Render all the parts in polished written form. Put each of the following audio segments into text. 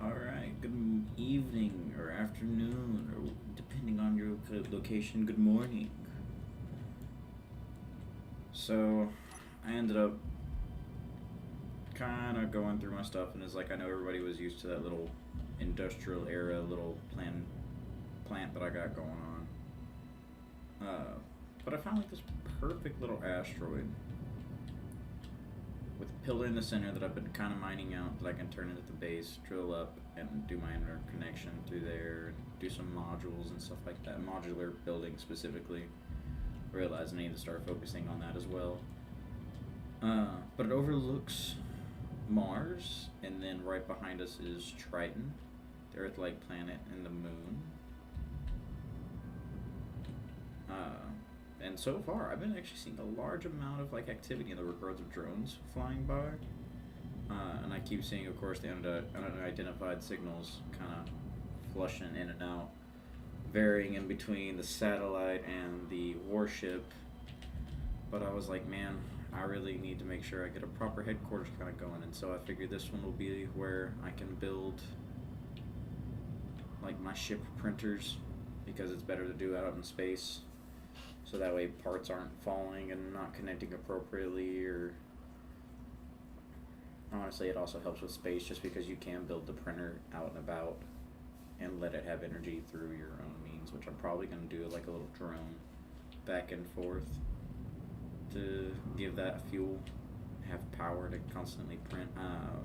Alright, good evening or afternoon, or depending on your location, good morning. So, I ended up kind of going through my stuff, and it's like I know everybody was used to that little industrial era little plant that I got going on. But I found like this perfect little asteroid with a pillar in the center that I've been kind of mining out that I can turn into the base, drill up, and do my interconnection through there, and do some modules and stuff like that. Modular building specifically. Realize I need to start focusing on that as well. But it overlooks Mars, and then right behind us is Triton, the Earth-like planet, and the Moon. And so far, I've been actually seeing a large amount of like activity in the regards of drones flying by, and I keep seeing, of course, the unidentified signals kind of flushing in and out, varying in between the satellite and the warship. But I was like, man, I really need to make sure I get a proper headquarters kind of going, and so I figured this one will be where I can build like my ship printers, because it's better to do out in space. So that way parts aren't falling and not connecting appropriately, or honestly it also helps with space just because you can build the printer out and about and let it have energy through your own means, which I'm probably going to do like a little drone back and forth to give that fuel, have power to constantly print.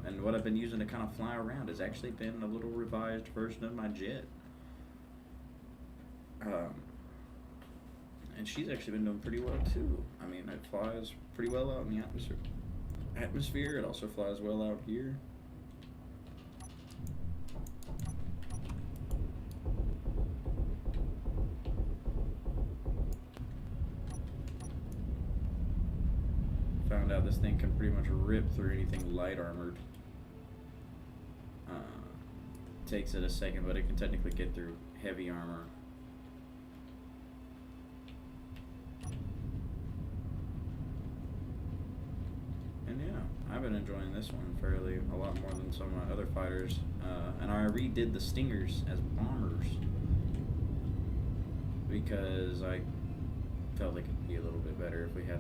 And what I've been using to kind of fly around has actually been a little revised version of my jet. And she's actually been doing pretty well too. I mean, it flies pretty well out in the atmosphere. It also flies well out here. Found out this thing can pretty much rip through anything light armored. Takes it a second, but it can technically get through heavy armor. And yeah, I've been enjoying this one fairly a lot more than some of my other fighters. And I redid the Stingers as bombers because I felt like it'd be a little bit better if we had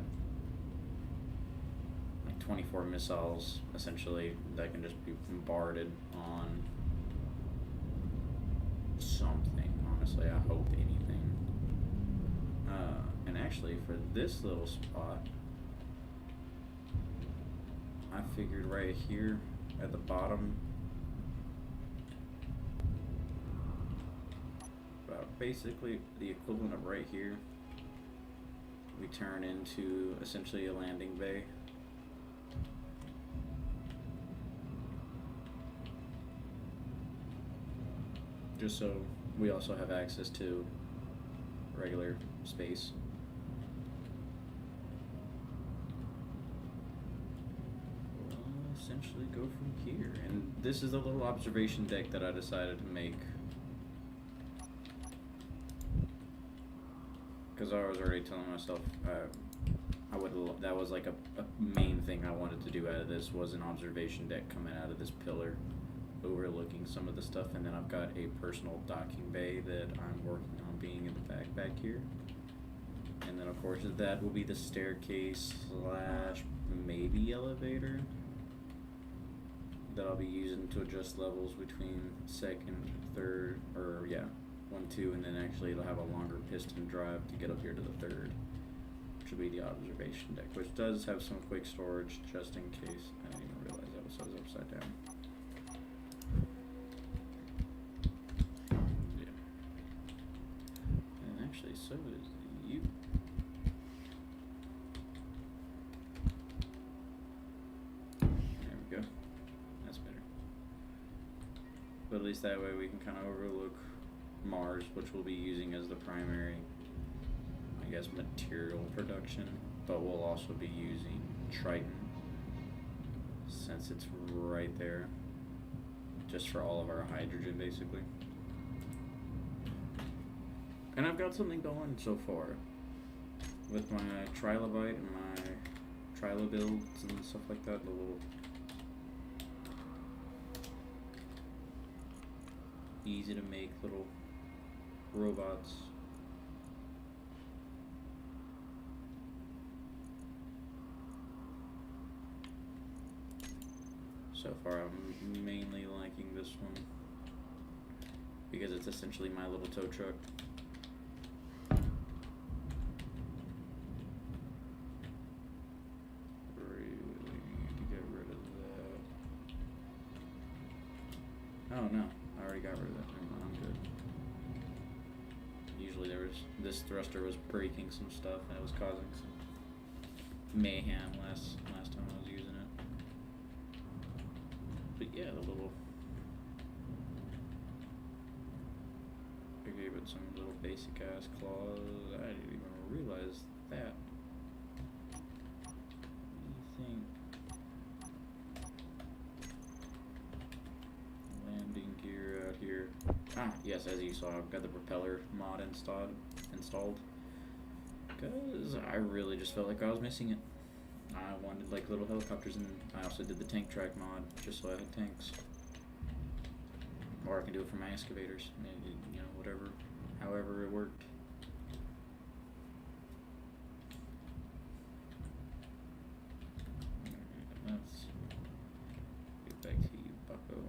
like 24 missiles essentially that can just be bombarded on something. Honestly, I hope anything. And actually, for this little spot, I figured right here at the bottom, about basically the equivalent of right here, we turn into essentially a landing bay. Just so we also have access to regular space. Essentially go from here, and this is the little observation deck that I decided to make because I was already telling myself I would. That was like a main thing I wanted to do out of this was an observation deck coming out of this pillar, overlooking some of the stuff, and then I've got a personal docking bay that I'm working on being in the back here, and then of course that will be the staircase slash maybe elevator that I'll be using to adjust levels between second, third, or yeah, 1, 2, and then actually it'll have a longer piston drive to get up here to the third, which will be the observation deck, which does have some quick storage just in case. I didn't even realize that was upside down. Yeah. And actually, so is the U. There we go. That's better. But at least that way we can kind of overlook Mars, which we'll be using as the primary, I guess, material production. But we'll also be using Triton, since it's right there, just for all of our hydrogen, basically. And I've got something going so far with my trilobite and my trilobuilds and stuff like that, the little easy to make little robots. So far, I'm mainly liking this one because it's essentially my little tow truck. Really need to get rid of that. Oh no, I already got rid of that. Never mind, I'm good. Usually this thruster was breaking some stuff and it was causing some mayhem last time I was using it. But yeah, the little, I gave it some little basic ass claws. I didn't even realize that. What do you think? Landing gear out here. Ah, yes, as you saw, I've got the propeller mod installed. Because I really just felt like I was missing it. I wanted like little helicopters, and I also did the tank track mod just so I had tanks. Or I can do it for my excavators, you know, whatever, however it worked. Alright, let's get back to you, bucko.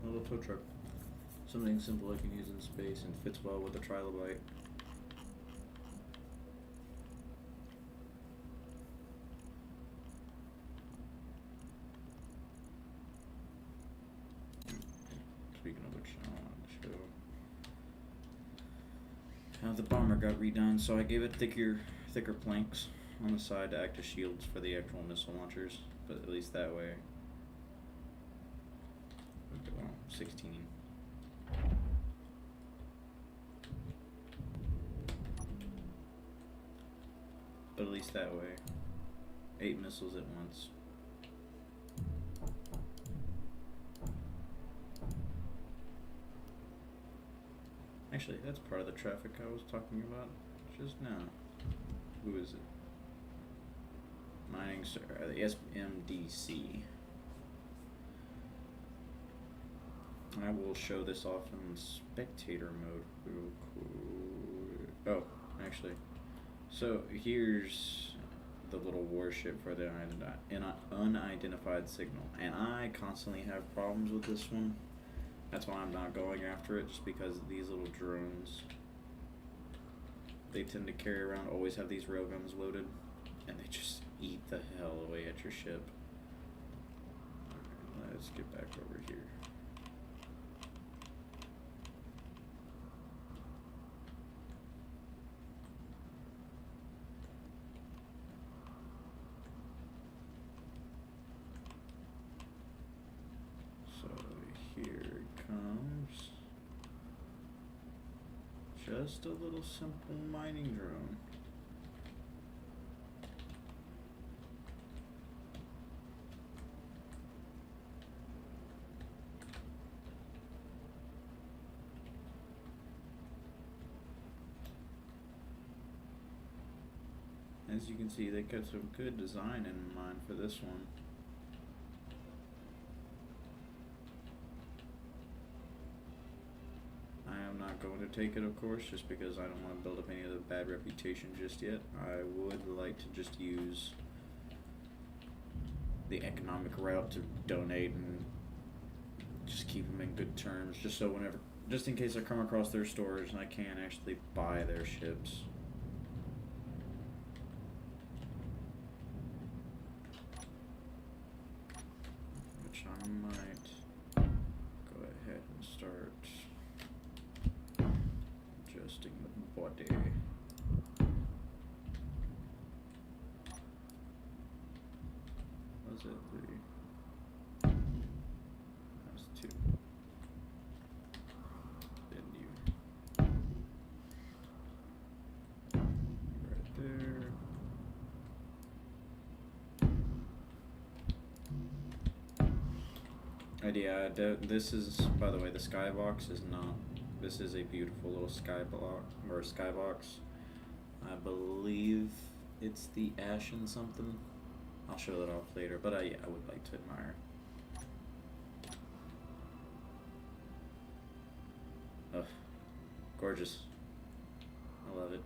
My little tow truck. Something simple I can use in space and fits well with the trilobite. Speaking of which, I wanted to show how the bomber got redone. So I gave it thicker planks on the side to act as shields for the actual missile launchers, but at least that way. Well, 16. But at least that way, 8 missiles at once. Actually, that's part of the traffic I was talking about just now. Who is it? Mining, the SMDC. I will show this off in spectator mode real quick. Oh, actually. So here's the little warship for the unidentified signal. And I constantly have problems with this one. That's why I'm not going after it, just because these little drones, they tend to carry around, always have these railguns loaded, and they just eat the hell away at your ship. Alright, let's get back over here. Just a little simple mining drone. As you can see, they got some good design in mind for this one. I'm not going to take it, of course, just because I don't want to build up any of the bad reputation just yet. I would like to just use the economic route to donate and just keep them in good terms, just so whenever, just in case I come across their stores and I can actually buy their ships. Which I might go ahead and start adjusting the body. Was it 3? That's 2. Then you. Right there. Yeah, this is, by the way, the skybox is not, this is a beautiful little skyblock, or skybox. I believe it's the Ashen something. I'll show that off later, but yeah, I would like to admire. Ugh, gorgeous. I love it.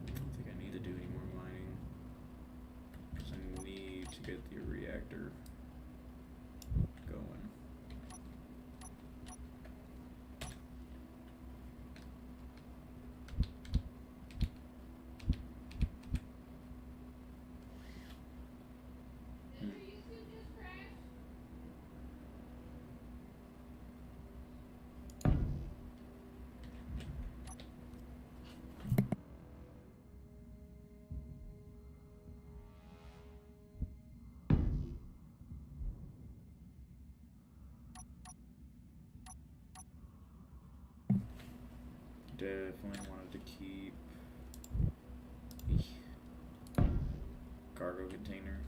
I don't think I need to do any more mining, because I need to get the reactor going. Definitely wanted to keep the cargo container.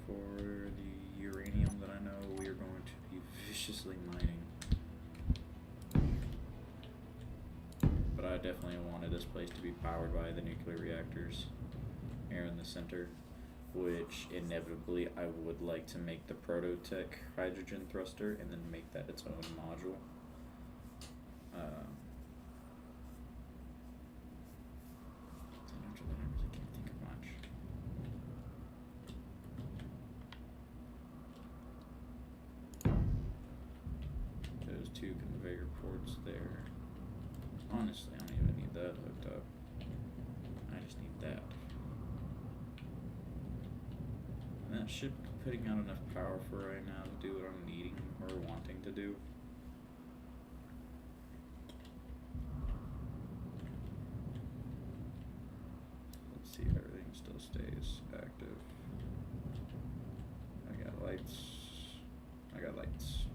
For the uranium that I know we are going to be viciously mining. But I definitely wanted this place to be powered by the nuclear reactors here in the center, which inevitably I would like to make the Prototech hydrogen thruster and then make that its own module. After that, I really can't think of much. Those 2 conveyor ports there. Honestly, I don't even need that hooked up. I just need that. And that should be putting out enough power for right now to do what I'm needing or wanting to do. Let's see if everything still stays active. I got lights. I got lights.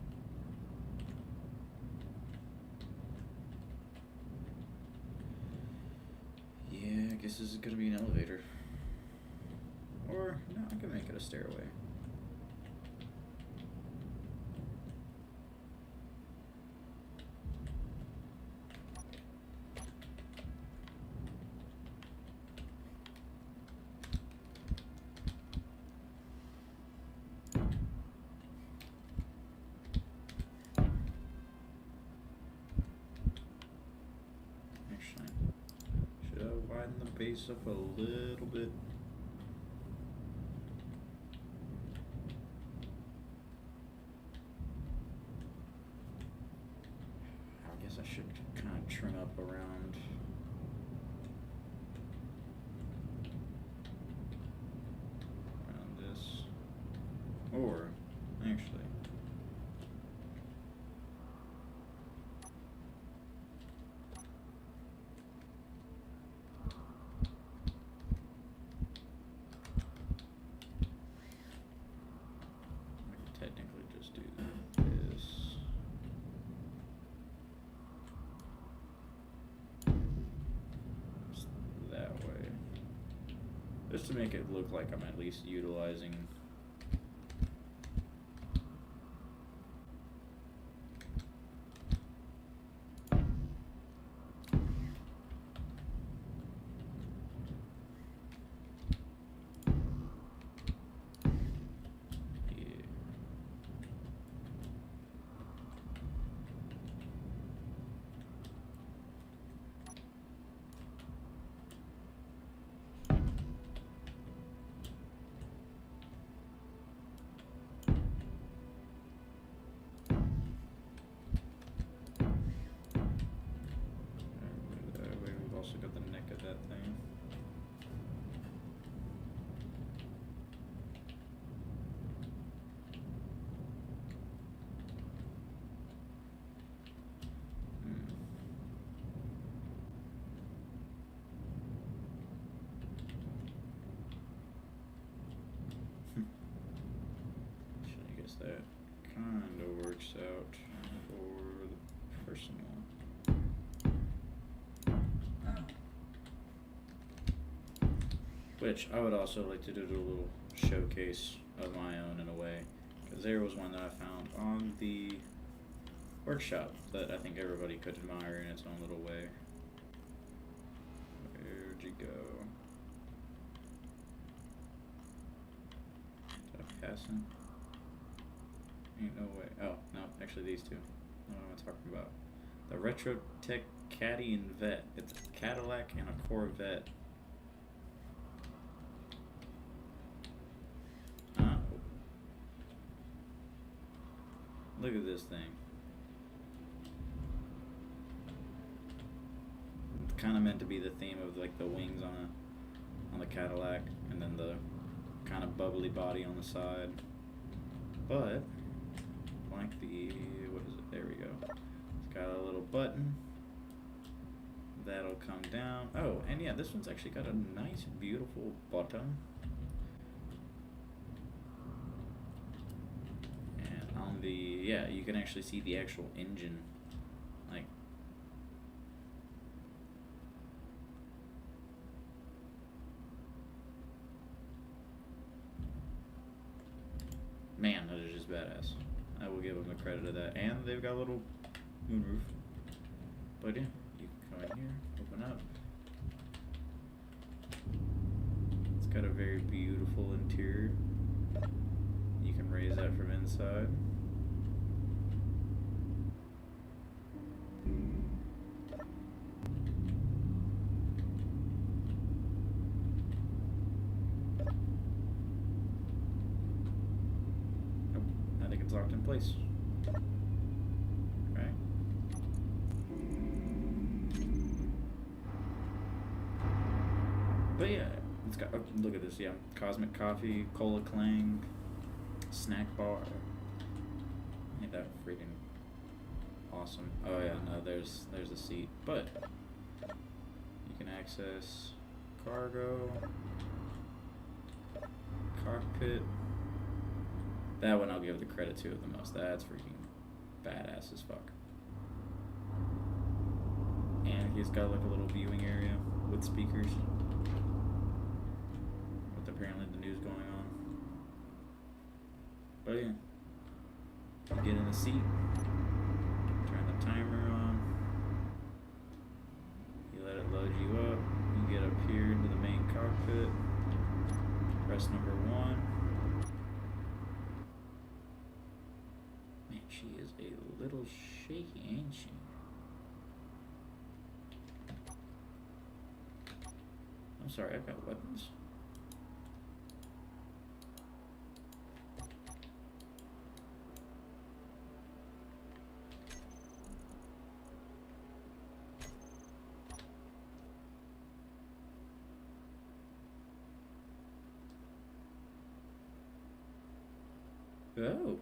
Yeah, I guess this is gonna be an elevator. Or, no, I can make it a stairway. Actually, should I widen the base up a little bit? I should kind of trim up around this, or actually I could technically just do this. That way, just to make it look like I'm at least utilizing works out for the personal. Which I would also like to do a little showcase of my own in a way, because there was one that I found on the workshop that I think everybody could admire in its own little way. Where'd you go? Is that passing? Ain't no way. Oh, no, actually these two. What am I talking about? The Retro Tech Caddy and Vet. It's a Cadillac and a Corvette. Look at this thing. It's kind of meant to be the theme of like the wings on the Cadillac, and then the kind of bubbly body on the side. But like the, what is it? There we go. It's got a little button that'll come down. Oh, and yeah, this one's actually got a nice, beautiful button. Yeah, you can actually see the actual engine, like, man, that is just badass. I will give them the credit of that, and they've got a little moonroof. But yeah, you can come in here, open up. It's got a very beautiful interior. You can raise that from inside. Locked in place. Okay. But yeah, it's got, oh, look at this, yeah. Cosmic coffee, cola clang, snack bar. Ain't that freaking awesome. Oh yeah, no, there's a seat. But you can access cargo, cockpit. That one I'll give the credit to the most. That's freaking badass as fuck. And he's got like a little viewing area with speakers. With apparently the news going on. But yeah. You get in the seat. Turn the timer on. You let it load you up. You get up here into the main cockpit. Press number 1. She is a little shaky, ain't she? I'm sorry, I've got weapons. Oh.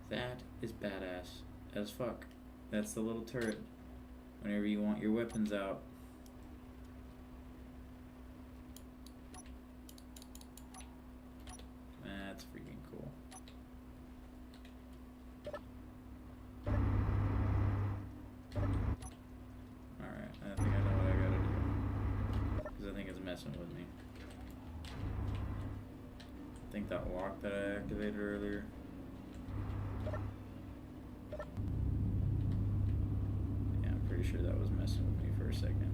That is badass as fuck. That's the little turret. Whenever you want your weapons out. That's freaking cool. Alright, I think I know what I gotta do. Because I think it's messing with me. I think that lock that I activated earlier. Yeah, I'm pretty sure that was messing with me for a second.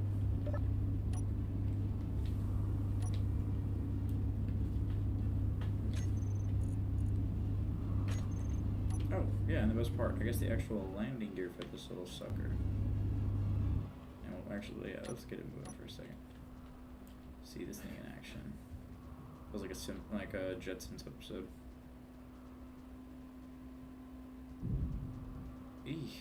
Oh, yeah, and the best part, I guess the actual landing gear for this little sucker. And well, actually, yeah, let's get it moving for a second. See this thing in action. Feels like a Jetsons episode. Eek.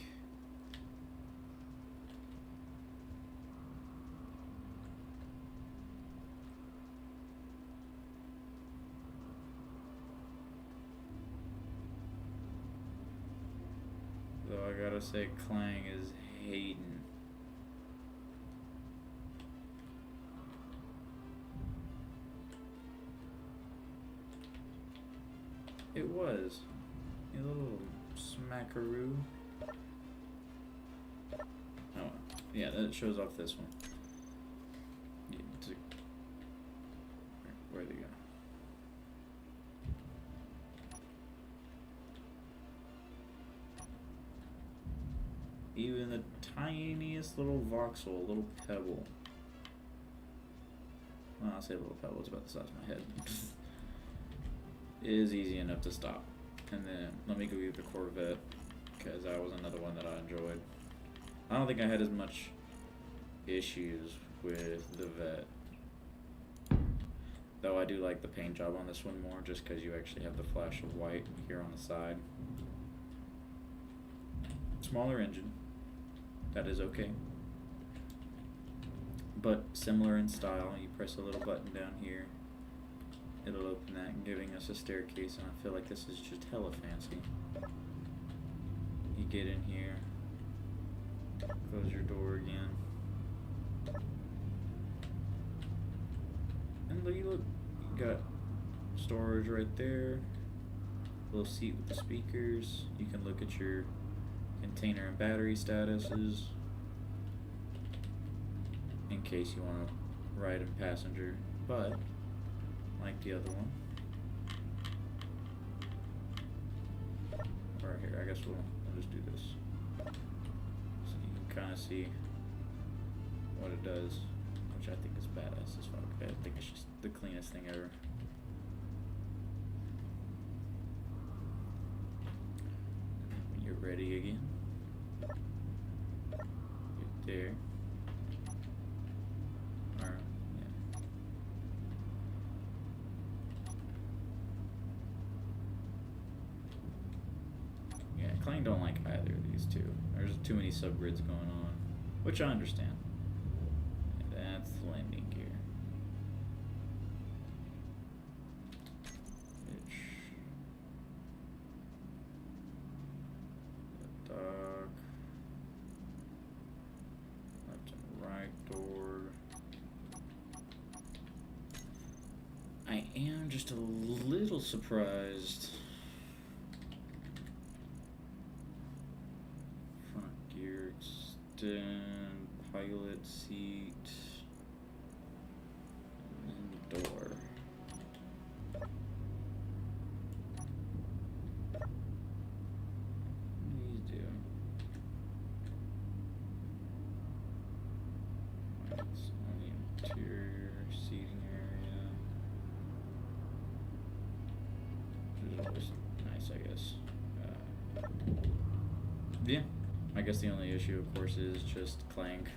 Though I gotta say, Clang is Hayden. It was. You little smackaroo. Oh, yeah, that shows off this one. Yeah, where'd they go? Even the tiniest little voxel, little pebble. Well, I'll say a little pebble, it's about the size of my head. Is easy enough to stop. And then let me go get the Corvette, because that was another one that I enjoyed. I don't think I had as much issues with the Vet, though I do like the paint job on this one more, just because you actually have the flash of white here on the side. Smaller engine, that is okay, but similar in style. You press a little button down here, it'll open that, giving us a staircase, and I feel like this is just hella fancy. You get in here, close your door again, and look, you got storage right there, little seat with the speakers. You can look at your container and battery statuses in case you want to ride in passenger, but like the other one. Right here, I guess we'll just do this so you can kind of see what it does, which I think is badass as fuck. I think it's just the cleanest thing ever. When you're ready again, get there. Clang don't like either of these two. There's too many subgrids going on, which I understand. That's the landing gear. Which the dock, left and right door. I am just a little surprised. Pilot seat, and door. What do these do? It's on the interior seating area, which is always nice, I guess. Yeah. I guess the only issue, of course, is just clank,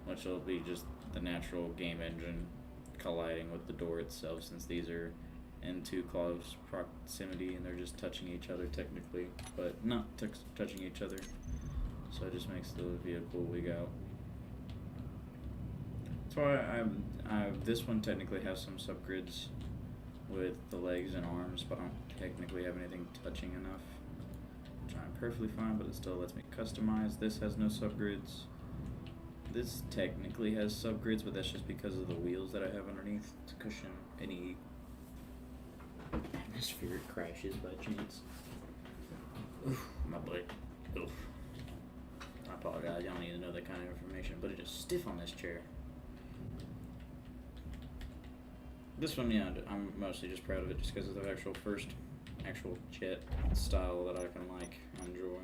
which will be just the natural game engine colliding with the door itself, since these are in too close proximity and they're just touching each other technically, but not touching each other. So it just makes the vehicle wig out. So this one technically has some subgrids with the legs and arms, but I don't technically have anything touching enough. I'm perfectly fine, but it still lets me customize. This has no subgrids. This technically has subgrids, but that's just because of the wheels that I have underneath to cushion any atmospheric crashes by chance. Oof, my butt. Oof. I apologize, y'all need to know that kind of information, but it is stiff on this chair. This one, yeah, I'm mostly just proud of it just because of the actual jet style that I can enjoy.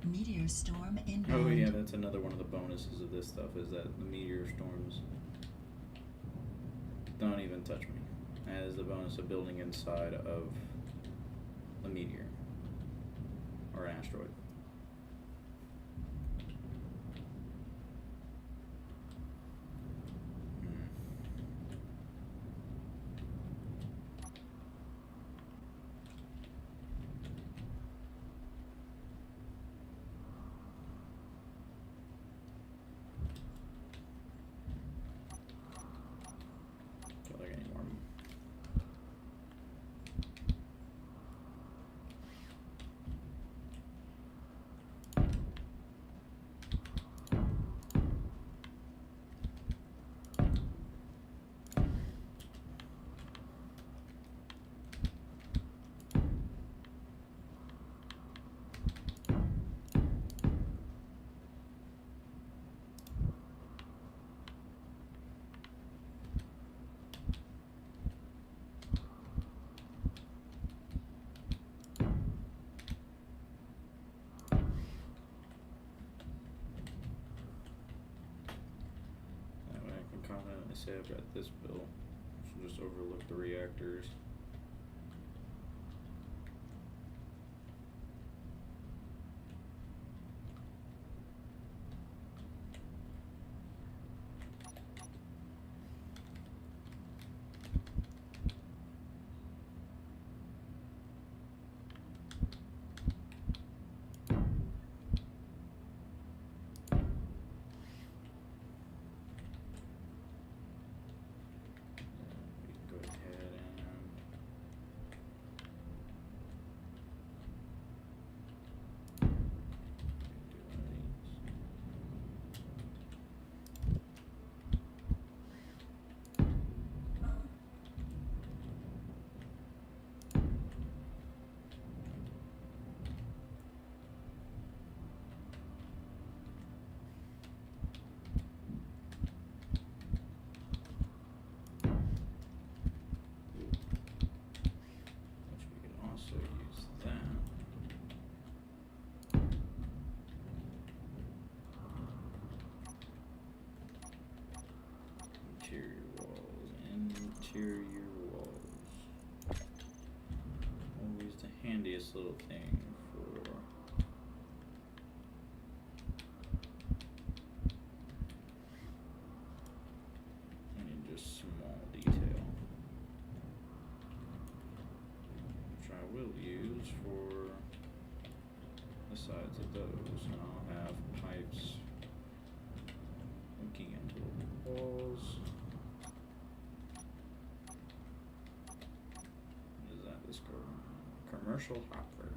Meteor storm inbound. Oh yeah, that's another one of the bonuses of this stuff, is that the meteor storms don't even touch me. That is the bonus of building inside of a meteor or an asteroid. definitely say I've got this built. Should just overlook the reactors. Go ahead and which we can also use that. Interior walls, interior walls. Always the handiest little thing for any just small detail, which I will use for the sides of those. And I'll have pipes looking into the walls. What is that? This commercial hopper.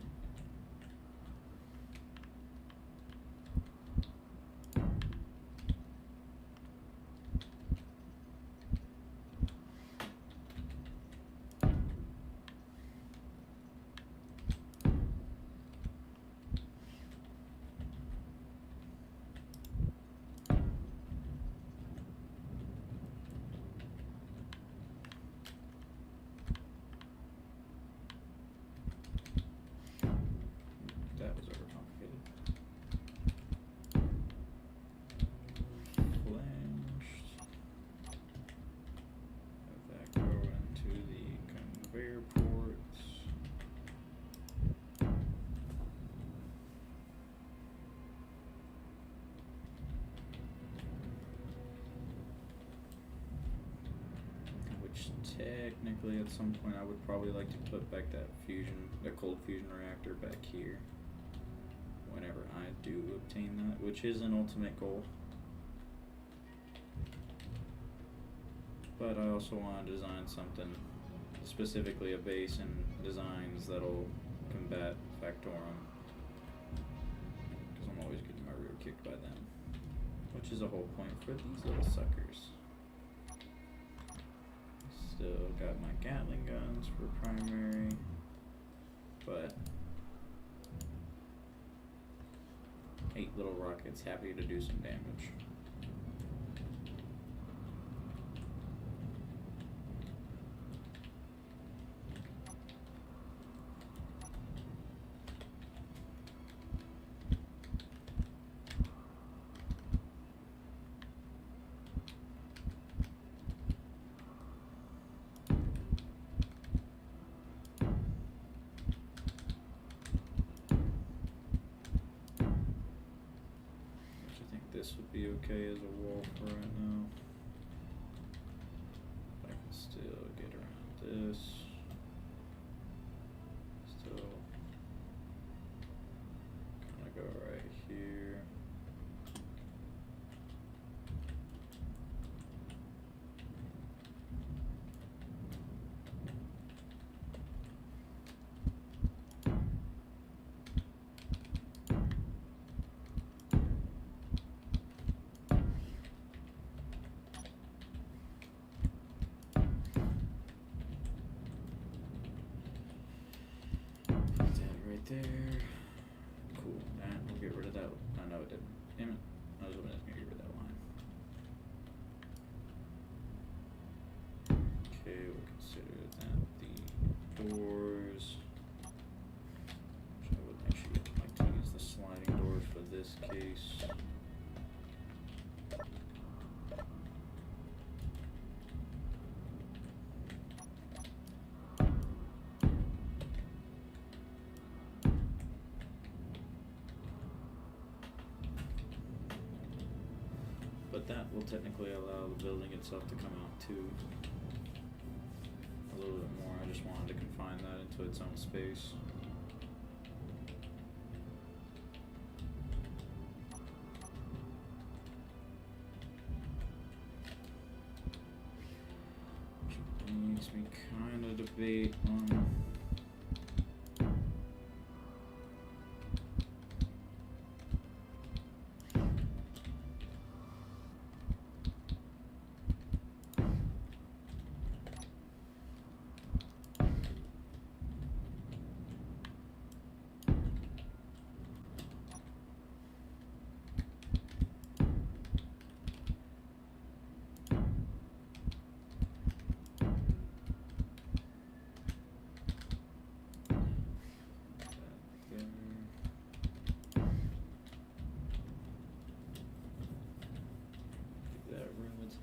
That was overcomplicated. Flashed. Have that go into the conveyor ports. Which technically at some point I would probably like to put back that cold fusion reactor back here. Whenever I do obtain that, which is an ultimate goal. But I also want to design something, specifically a base and designs that'll combat Factorum. Because I'm always getting my rear kicked by them. Which is a whole point for these little suckers. Still got my Gatling guns for primary. But 8 little rockets, happy to do some damage. This would be okay as a wall for right now. If I can still get around this. Still kind of go right here. but that will technically allow the building itself to come out too. A little bit more. I just wanted to confine that into its own space. Which makes me kind of debate on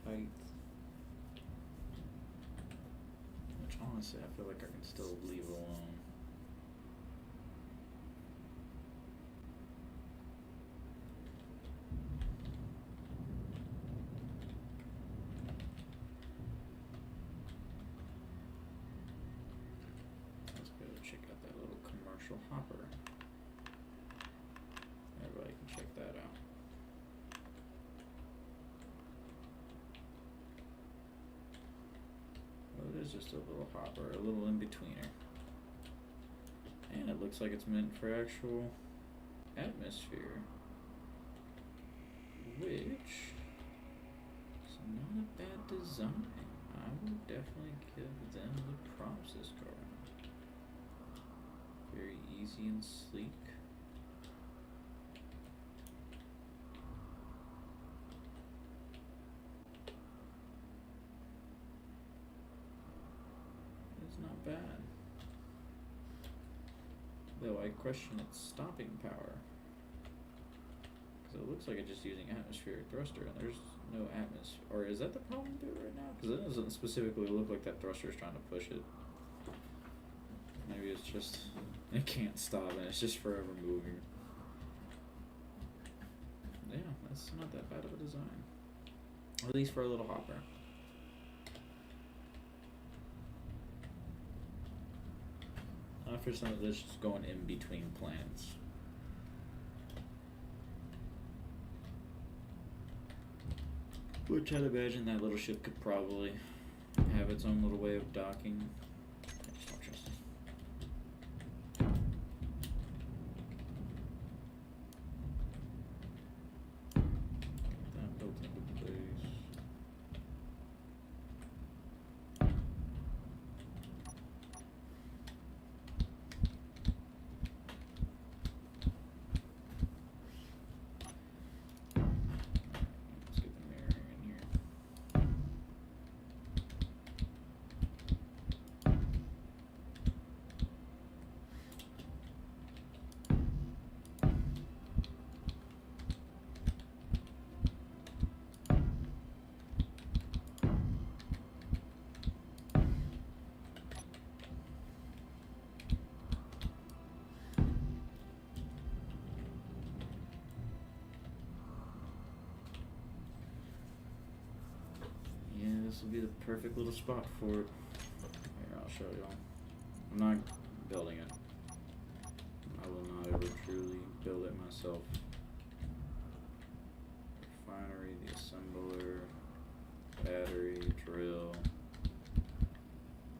height. Which honestly I feel like I can still leave alone. Let's go check out that little commercial hopper. Everybody can check that out. It is just a little hopper, a little in-betweener. And it looks like it's meant for actual atmosphere. Which is not a bad design. I would definitely give them the props this car. Very easy and sleek. Not bad. Though I question its stopping power. Because it looks like it's just using atmospheric thruster and there's no atmosphere. Or is that the problem with it right now? Because it doesn't specifically look like that thruster is trying to push it. Maybe it's just, it can't stop and it's just forever moving. Yeah, that's not that bad of a design. At least for a little hopper. For some of this, just going in between plants. Which I'd imagine that little ship could probably have its own little way of docking. I just don't trust it. That built into place. This will be the perfect little spot for it. Here, I'll show y'all. I'm not building it. I will not ever truly build it myself. Refinery, the assembler, battery, drill.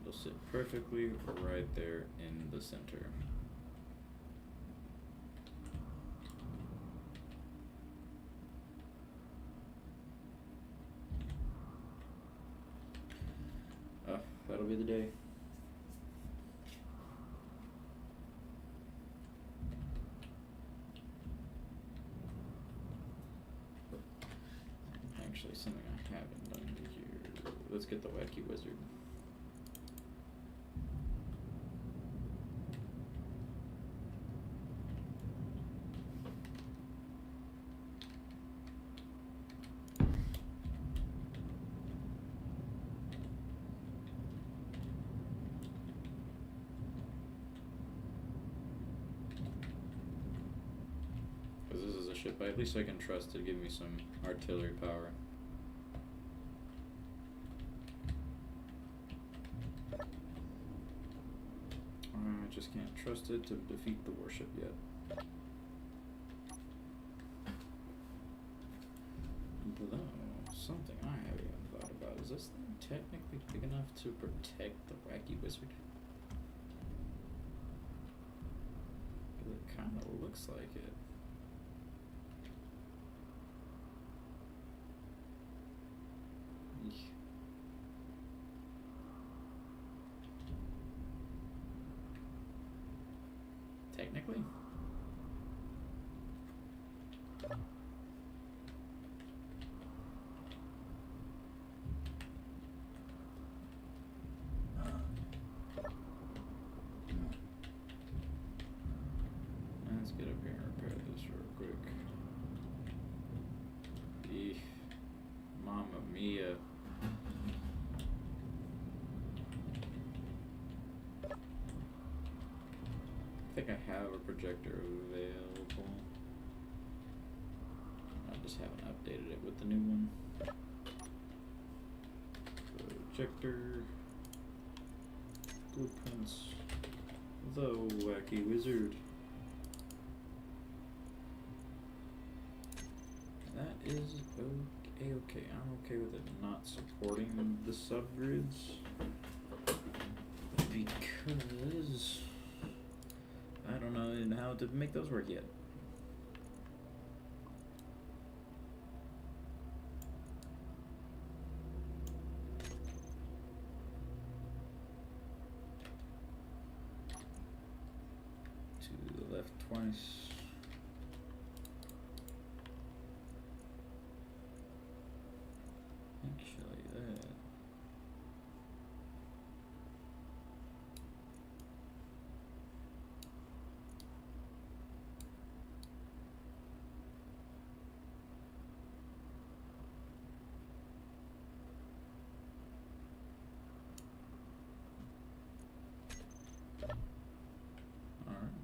It'll sit perfectly right there in the center. That'll be the day. Actually, something I haven't done here. Let's get the wacky wizard. Ship, but at least I can trust to give me some artillery power. I just can't trust it to defeat the warship yet. Though, something I haven't even thought about, is this thing technically big enough to protect the wacky wizard? It kind of looks like it. Eesh. Technically? Let's get up here and repair this real quick. Eesh. Mamma mia. I think I have a projector available. I just haven't updated it with the new one. Projector. Blueprints. The wacky wizard. That is okay. I'm okay with it not supporting the subgrids because I don't know how to make those work yet. To the left twice. Actually, that. Alright.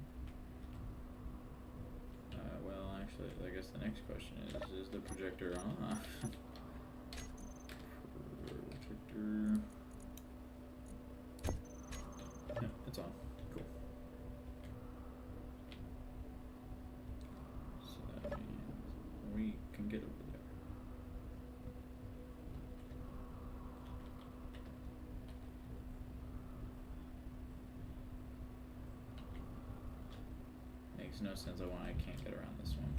Well, actually, I guess the next question is the projector on? Projector. Yep, it's on. Cool. So that means we can get over there. Makes no sense on why I can't get around this one.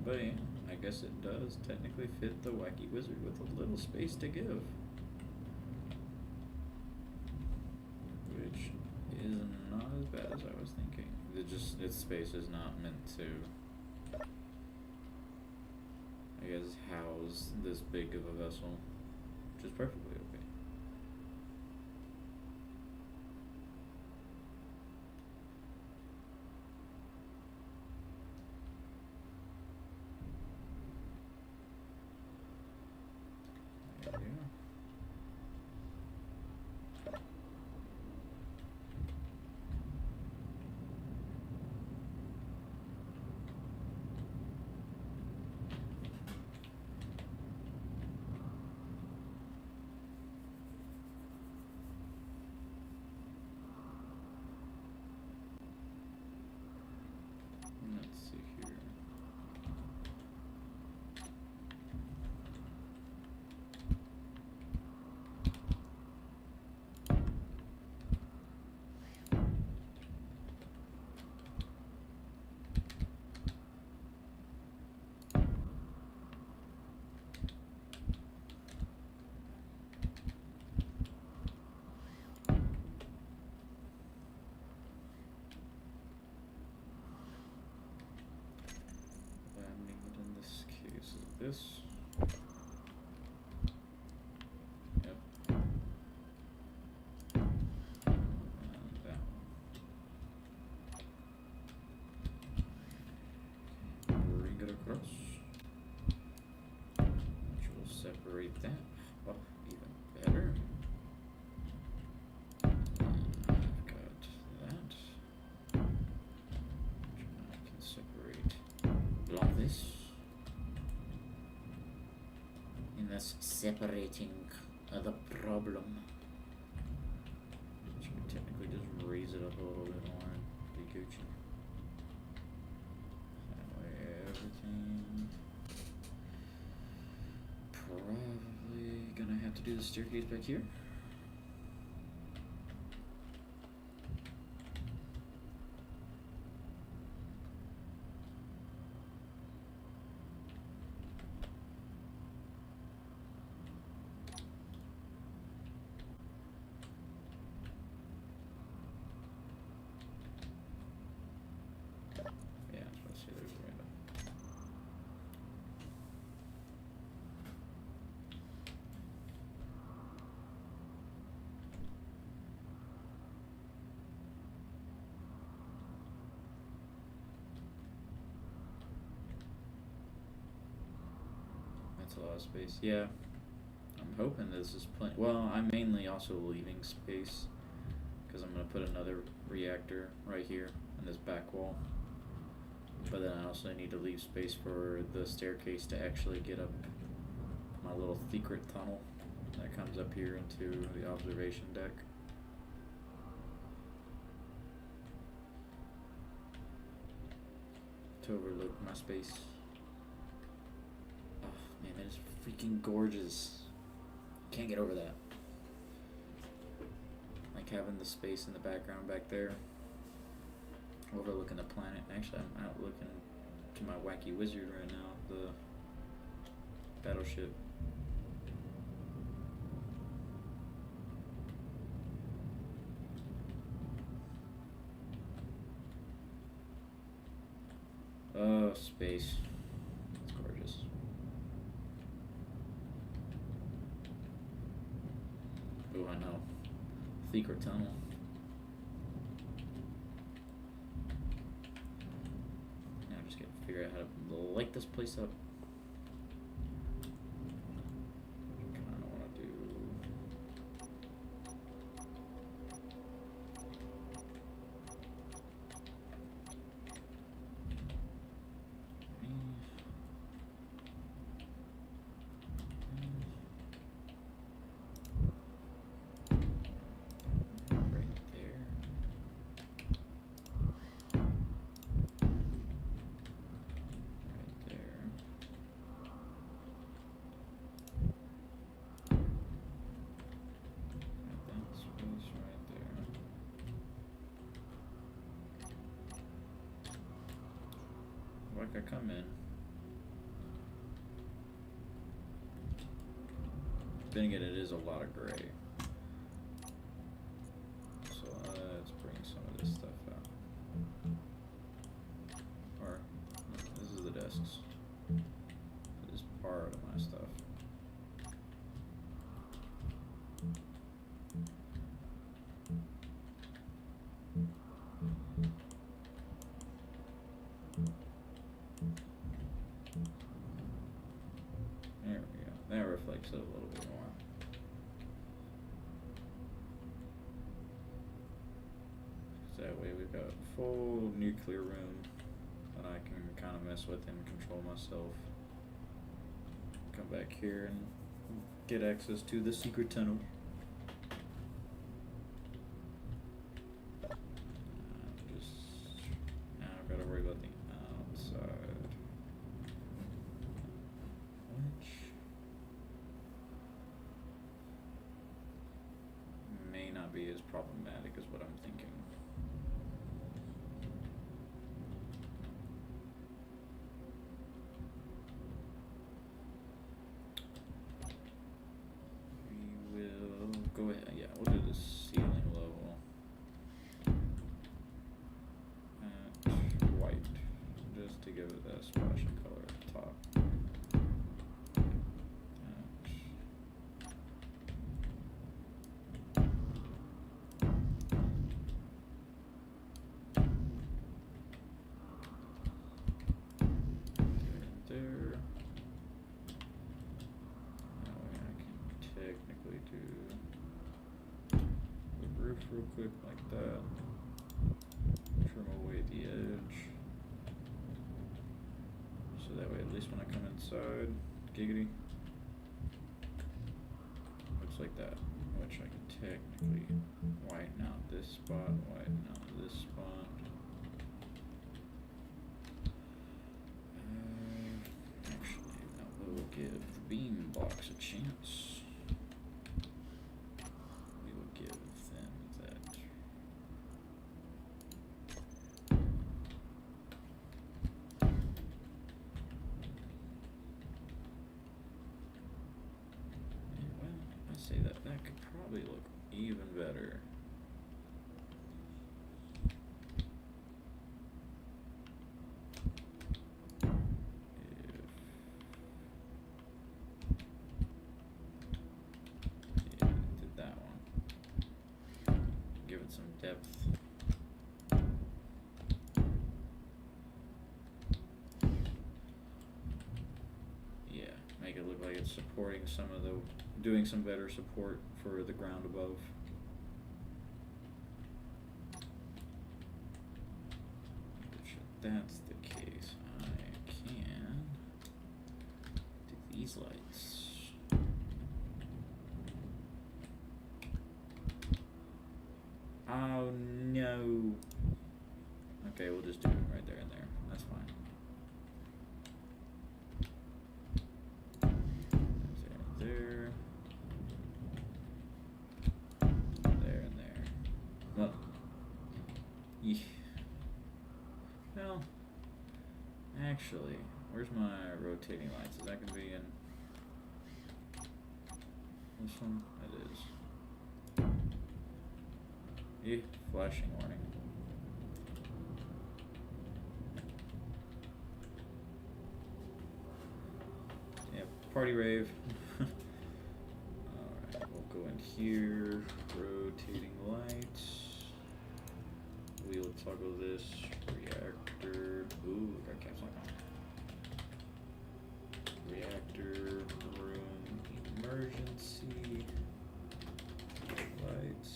But yeah, I guess it does technically fit the wacky wizard with a little space to give. Which is not as bad as I was thinking. Its space is not meant to, I guess, house this big of a vessel. Which is perfectly okay. There we go. this. Yep. And that one. Bring it across. Which will separate that. Oh, even better. I've got that. Which I can separate like this. And thus separating the problem. Which can technically just raise it up a little bit more and be Gucci. That way everything. Probably gonna have to do the staircase back here. Yeah, let's see, there's a window. That's a lot of space. Yeah, I'm hoping this is plenty. Well, I'm mainly also leaving space because I'm gonna put another reactor right here in this back wall. But then I also need to leave space for the staircase to actually get up my little secret tunnel that comes up here into the observation deck. To overlook my space. Oh man, that is freaking gorgeous. Can't get over that. Like having the space in the background back there. Overlooking the planet. Actually, I'm out looking to my wacky wizard right now. The battleship. Oh, space. It's gorgeous. Oh, I know. Secret tunnel. Now I'm just gonna figure out how to light this place up. Kinda wanna do. Right there. Right there. Got that space right there. Like I come in. Then again, it is a lot of gray. So let's bring some of this stuff out. Or, no, this is the desks. This is part of my stuff. There we go. That reflects it a little bit more. So that way we've got a full nuclear room that I can kind of mess with and control myself. Come back here and get access to the secret tunnel. Just now I've got to worry about the outside, which may not be as problematic as what I'm thinking. We will go ahead. Yeah, we'll do the ceiling level at white, just to give it that splashing color at the top. roof real quick like that. Trim away the edge. So that way at least when I come inside, giggity, looks like that. Which I can technically whiten out this spot, whiten out this spot. Actually, that will give the beam box a chance. We will give them that. And well, I say that could probably look even better. Did that one. Give it some depth. Yeah, make it look like it's supporting some of the, doing some better support for the ground above. Which, if that's the case, I can do these lights. Oh no. Okay, we'll just do it right there and there. That's fine. There. There and there. Well. Yeah. Well. Actually, where's my rotating lights? Is that gonna be in this one? It is. Yeah, flashing warning. Yeah, party rave. Alright, we'll go in here, rotating lights. We'll toggle this reactor. Ooh, got caps lock on. Reactor, room, emergency, lights.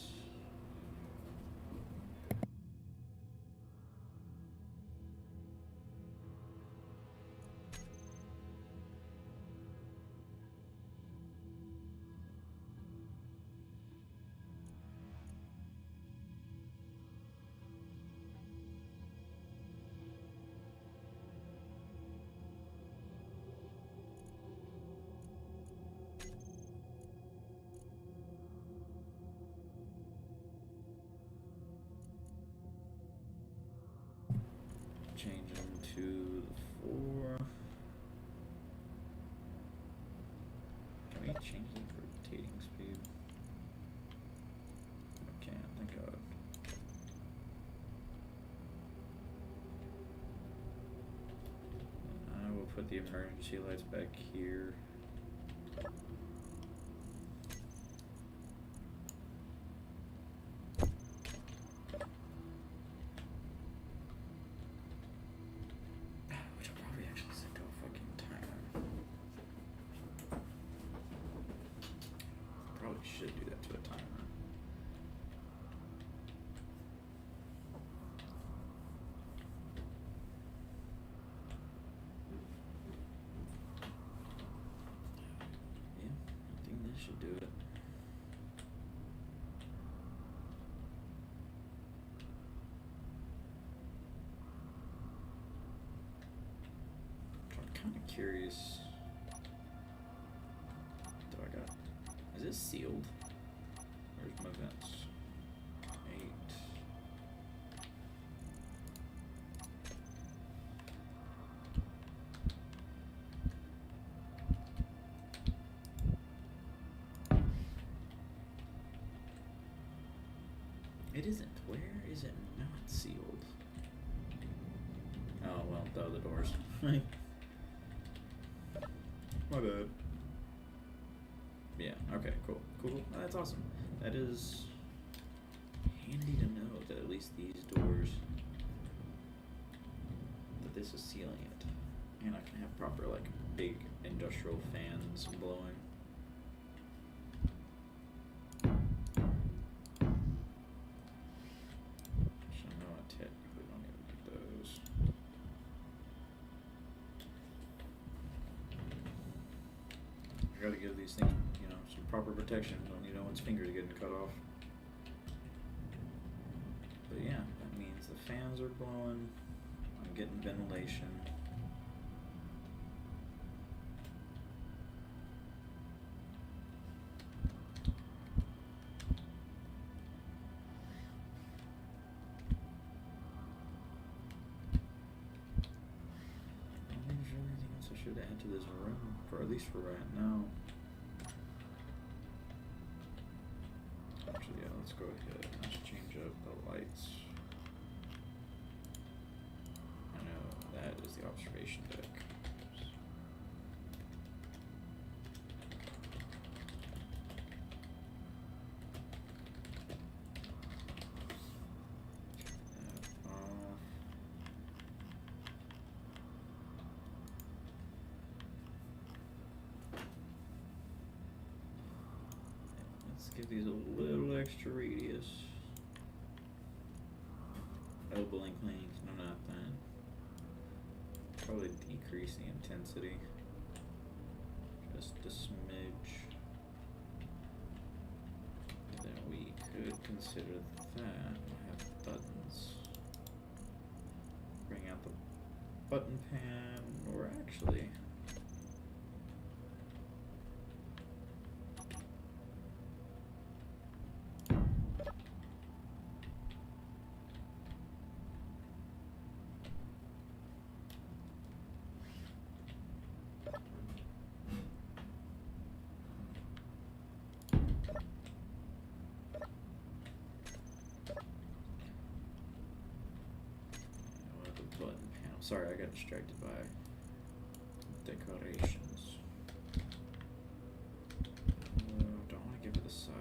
Change them to the 4. Can we change them for rotating speed? I can't, thank God. I will put the emergency lights back here. Should do that to a timer. Yeah, I think this should do it. I'm kind of curious. Do I got? Is this sealed? Where's my vents? 8. It isn't. Where is it not sealed? Oh, well, the other doors. My bad. Yeah, okay, cool. Cool. Oh, that's awesome. That is handy to know that at least these doors, that this is sealing it. And I can have proper, like, big industrial fans blowing. gotta give these things, you know, some proper protection. Don't need no one's fingers getting cut off. But yeah, that means the fans are blowing. I'm getting ventilation. Everything else I should add to this room, for at least for right now. Actually, yeah, let's go ahead and let's change up the lights. I know that is the observation deck. That off. Let's give these a little extra radius. Elbow length lanes, no nothing. Probably decrease the intensity. Just a smidge. Then we could consider that. I have buttons. Bring out the button pan, or actually. Sorry, I got distracted by decorations. Don't want to give it a sci-fi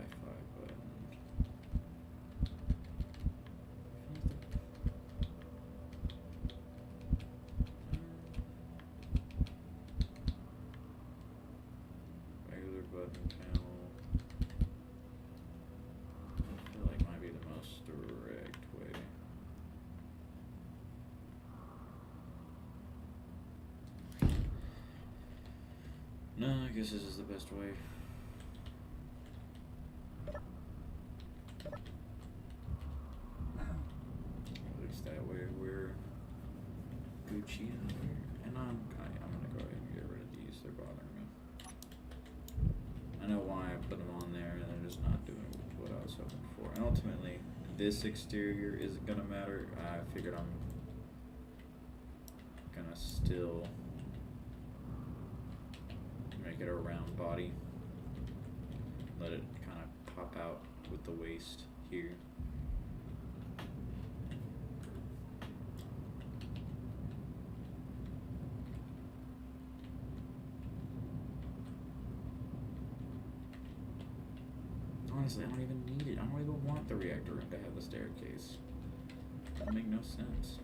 button. Regular button panel. I feel like might be the most direct way. No, I guess this is the best way. At least that way we're Gucci in here. And I'm gonna go ahead and get rid of these. They're bothering me. I know why I put them on there, and they're just not doing what I was hoping for. And ultimately, this exterior isn't gonna matter. I figured I'm gonna still make it a round body. Let it kind of pop out with the waist here. Honestly, I don't even need it. I don't even want the reactor room to have the staircase. That make no sense.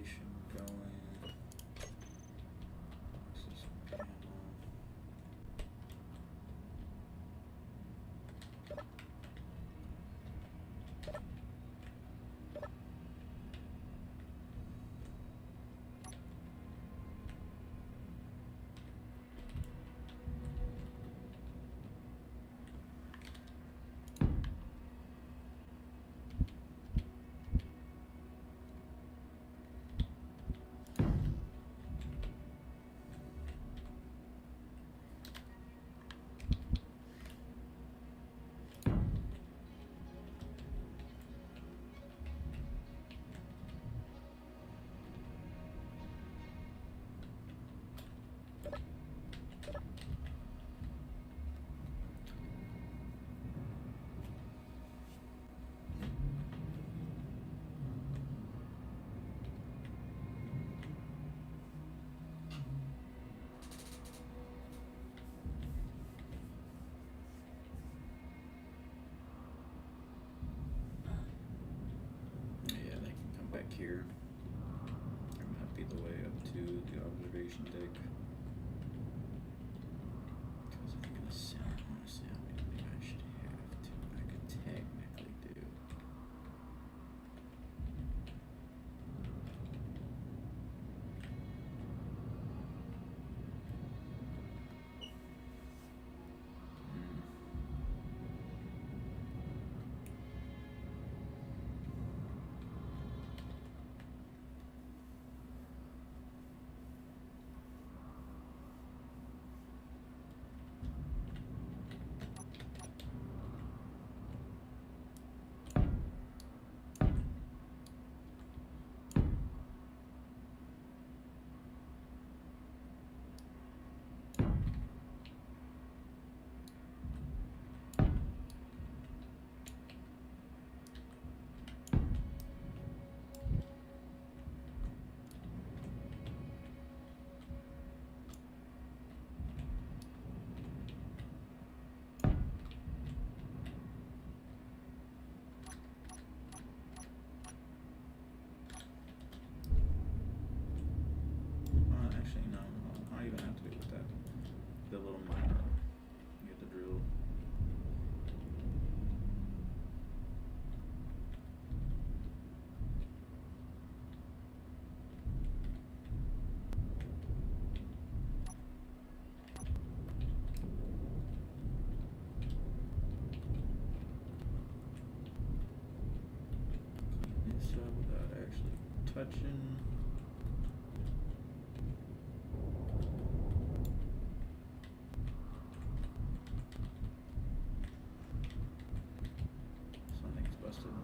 ventilation going. This is panel. Yeah, they can come back here. There might be the way up to the observation deck. Because I think in the sound, honestly, I don't think I should have to. I could technically do. Actually, no, I don't even have to do with that. The little miner. You get the drill. Clean this up without actually touching. Something's busted.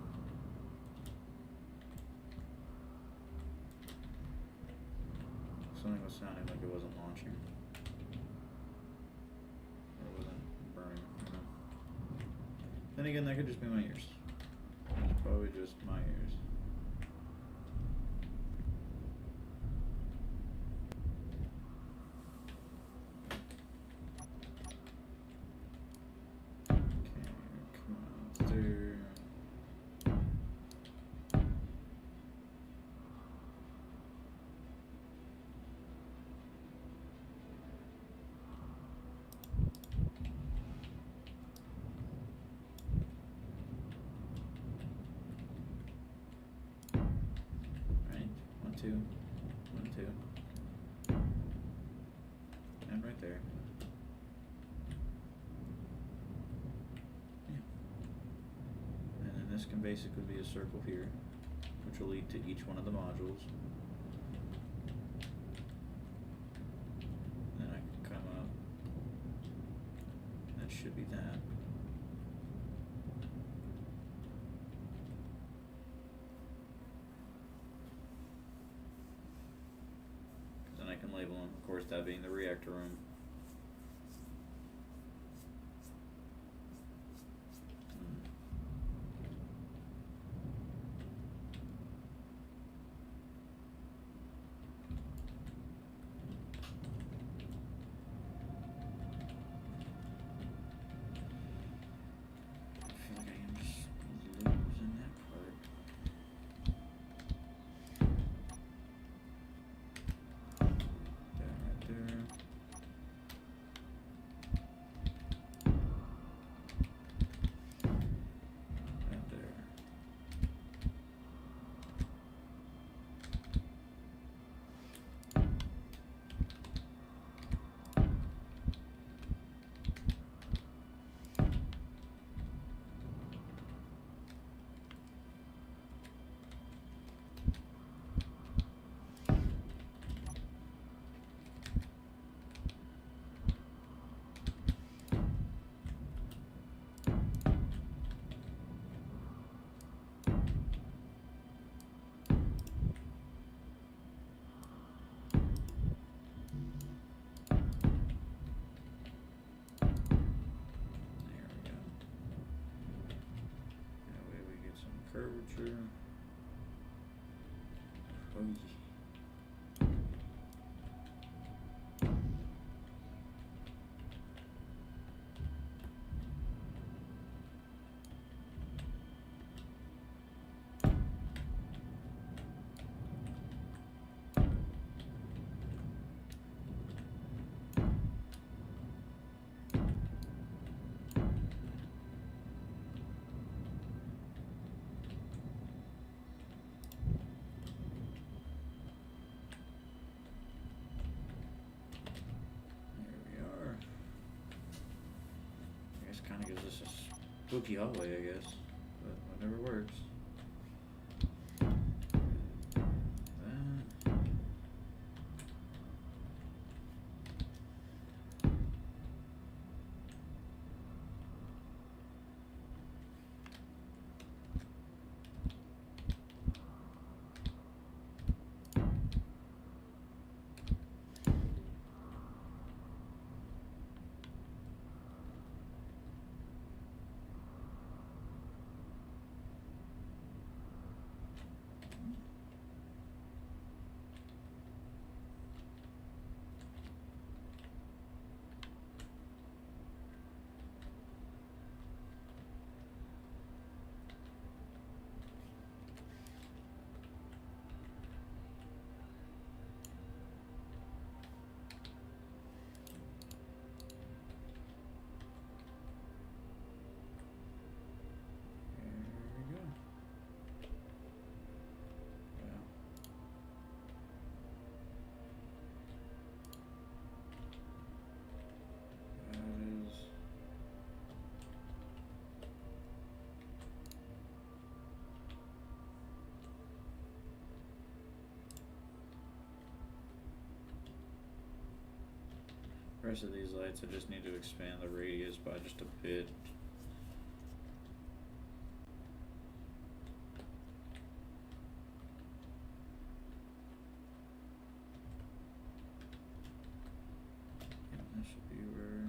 Something was sounding like it wasn't launching. Or it wasn't burning, you know. Then again, that could just be my ears. It's probably just my ears. Okay, come on, let's do. Right, 1, 2, 1, 2, and right there. Yeah. And then this can basically be a circle here, which will lead to each one of the modules. Then I can come up. That should be that. Then I can label them, of course, that being the reactor room. I feel like I am just losing that part. Curvature. Oh, yeah. Kind of gives us a spooky hallway, I guess, but whatever works. The rest of these lights, I just need to expand the radius by just a bit. And that should be where.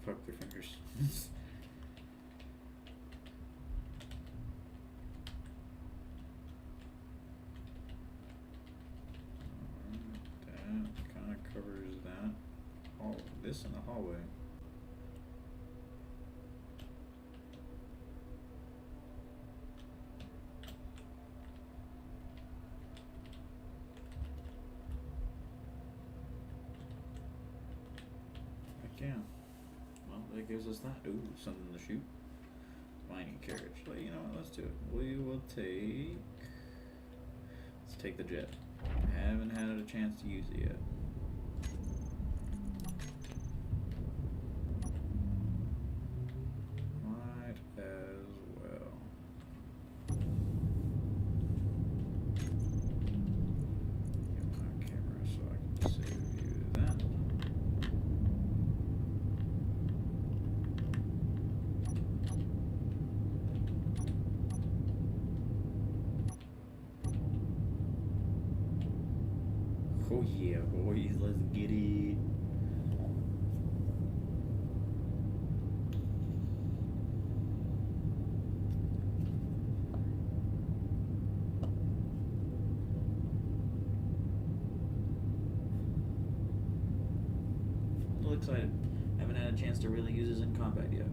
Fuck their fingers. That kind of covers that. All this in the hallway. Heck yeah. Well, that gives us that. Ooh, something to shoot. Mining carriage. Well, you know what? Let's do it. We will take. Let's take the jet. Haven't had a chance to use it yet. Might as well. Get my camera so I can save you that. Oh yeah, boys, let's get it. A little excited. Haven't had a chance to really use this in combat yet.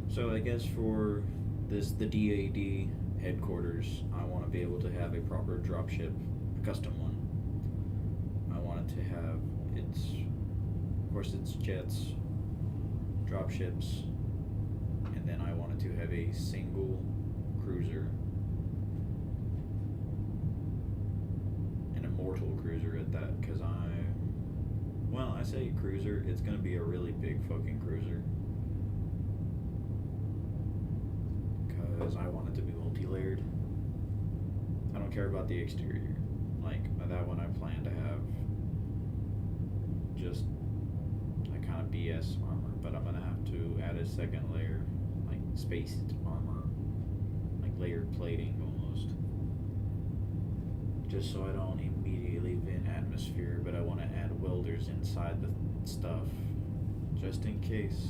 So I guess for the DAD headquarters, I want to be able to have a proper dropship, a custom one. I want it to have of course its jets, dropships, and then I wanted to have a single cruiser, an immortal cruiser at that, because I say cruiser, it's going to be a really big fucking cruiser. Because I want it to be multi-layered. I don't care about the exterior. Like, that one I plan to have just a kind of BS armor, but I'm gonna have to add a second layer, like space armor, like layered plating almost. Just so I don't immediately vent atmosphere, but I want to add welders inside the stuff, just in case.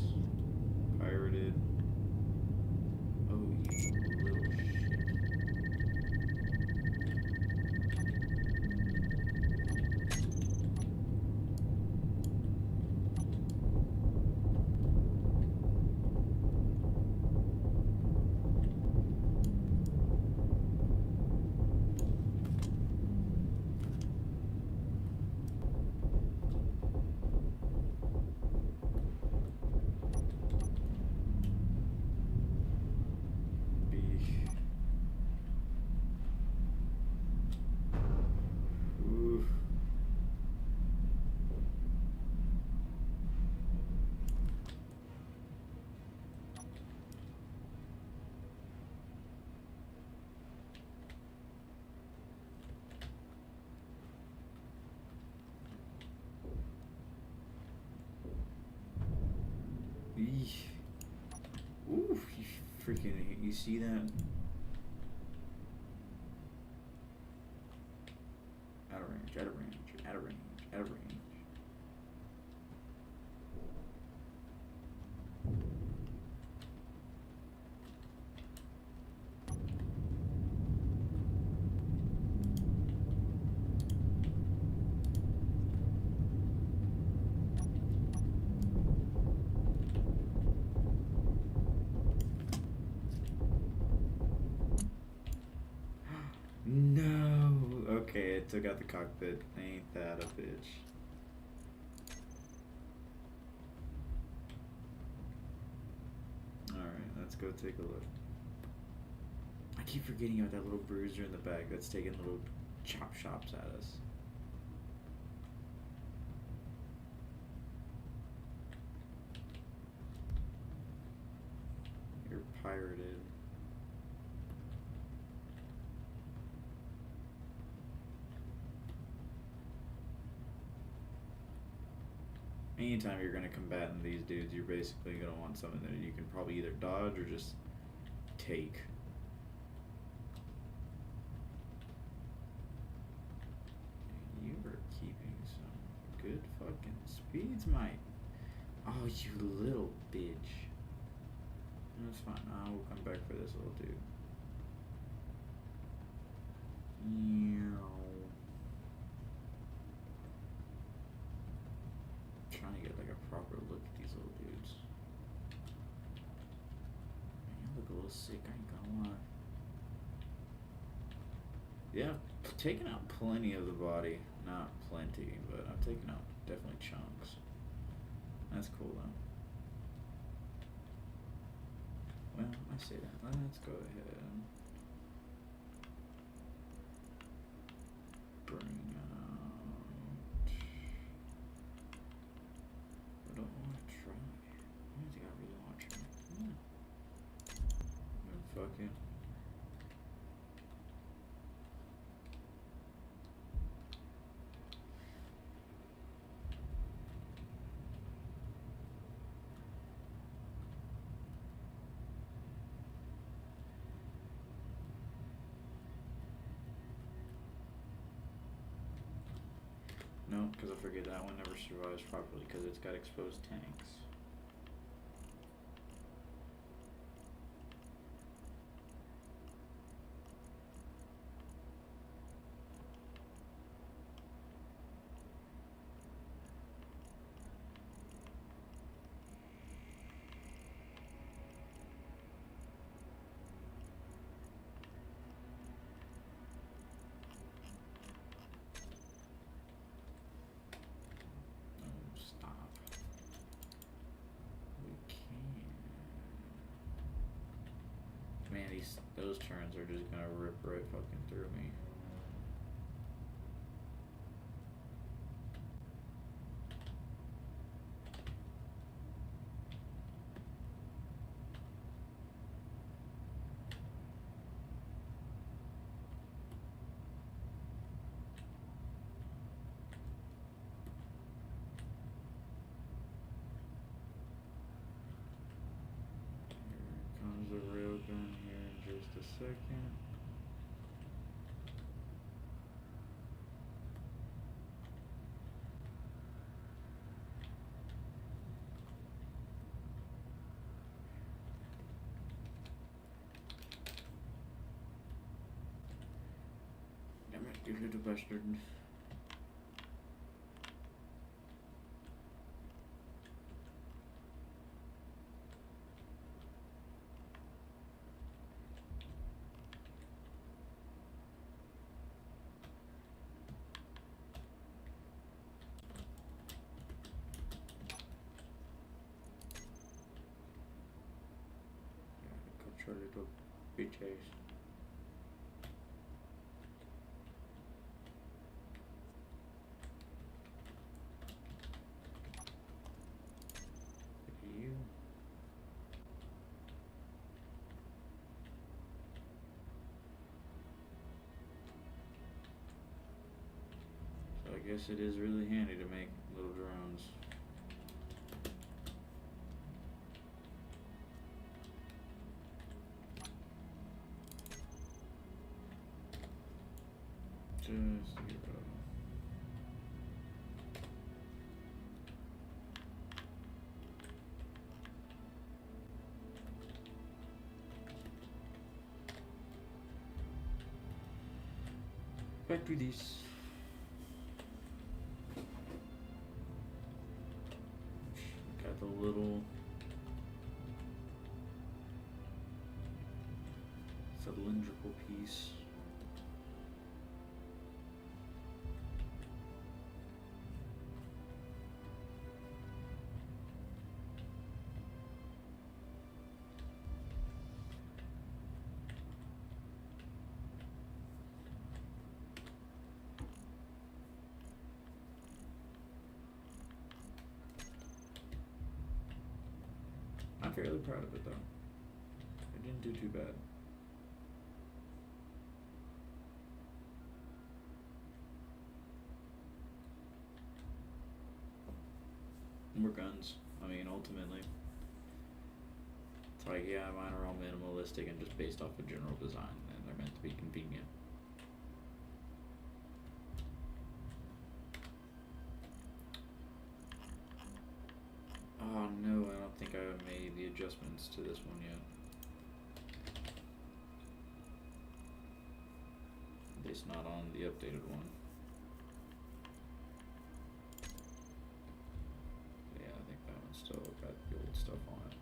Pirated. Oh, you little shit. Ooh, you freaking, you see that? Out of range, out of range, out of range, out of range. No. Okay, it took out the cockpit. Ain't that a bitch? Alright, let's go take a look. I keep forgetting about that little bruiser in the back that's taking little chop shops at us. You're pirated. Anytime you're going to combat in these dudes, you're basically going to want something that you can probably either dodge or just take. You are keeping some good fucking speeds, mate. Oh, you little bitch. That's fine. I will come back for this little dude. Trying to get like a proper look at these little dudes. Man, you look a little sick, I ain't gonna lie. Yeah, I've taken out plenty of the body. Not plenty, but I've taken out definitely chunks. That's cool though. Well, I say that. Let's go ahead and bring out. I don't want to try. I think I relaunch it. Fuck it. No, because I forget that one never survives properly because it's got exposed tanks. Stop. We can. Man, those turns are just gonna rip right fucking through me. Here comes the railgun here in just a second. Damn it, you little bastard. Cut your little bitch ass. You. So I guess it is really handy to make little drones. Just zero. Back to this. Got the little cylindrical piece. I'm fairly proud of it though. It didn't do too bad. More guns. I mean, ultimately, it's like, yeah, mine are all minimalistic and just based off of general design, and they're meant to be convenient. Oh no, I don't think I made the adjustments to this one yet. At least not on the updated one. Yeah, I think that one's still got the old stuff on it.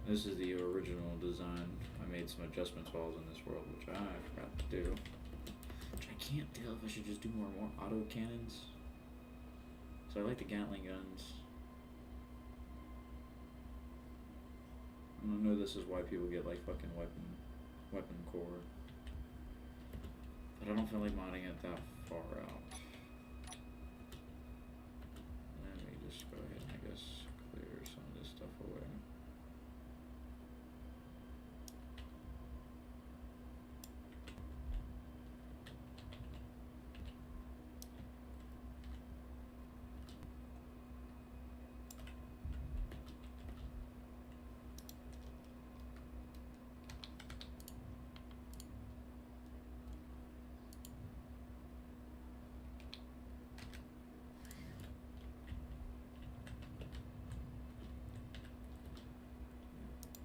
This is the original design. I made some adjustments while I was in this world, which I forgot to do. I can't tell if I should just do more auto cannons. So I like the Gatling guns. I know this is why people get like fucking weapon core. But I don't feel like modding it that far out. Let me just go ahead and I guess clear some of this stuff away.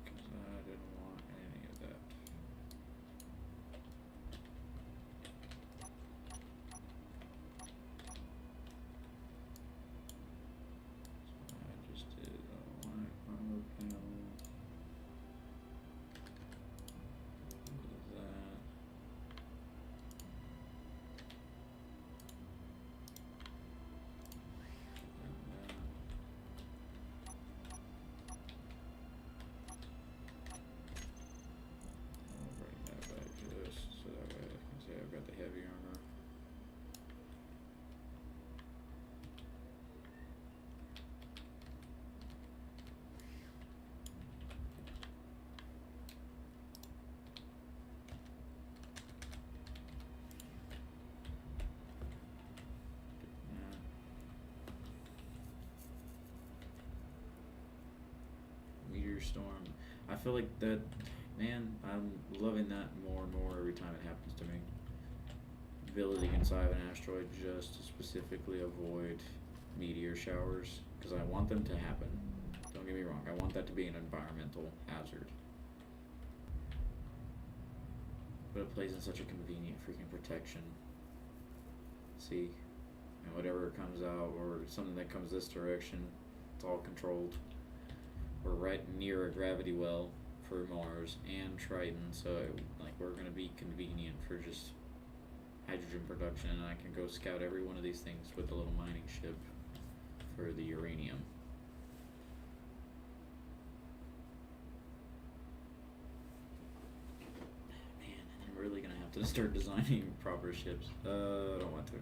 Because I didn't want any of that. So I just did a light armor panel. What is that? And that. I'll bring that back just so that way I can say I've got the heavy armor. Yeah. Meteor storm. I feel like that, man, I'm loving that more and more every time it happens to me. Ability inside of an asteroid just to specifically avoid meteor showers, because I want them to happen. Don't get me wrong, I want that to be an environmental hazard. But it plays in such a convenient freaking protection. See, and whatever comes out, or something that comes this direction, it's all controlled. We're right near a gravity well for Mars and Triton, so like we're gonna be convenient for just hydrogen production, and I can go scout every one of these things with a little mining ship for the uranium. Man, I'm really gonna have to start designing proper ships. I don't want to.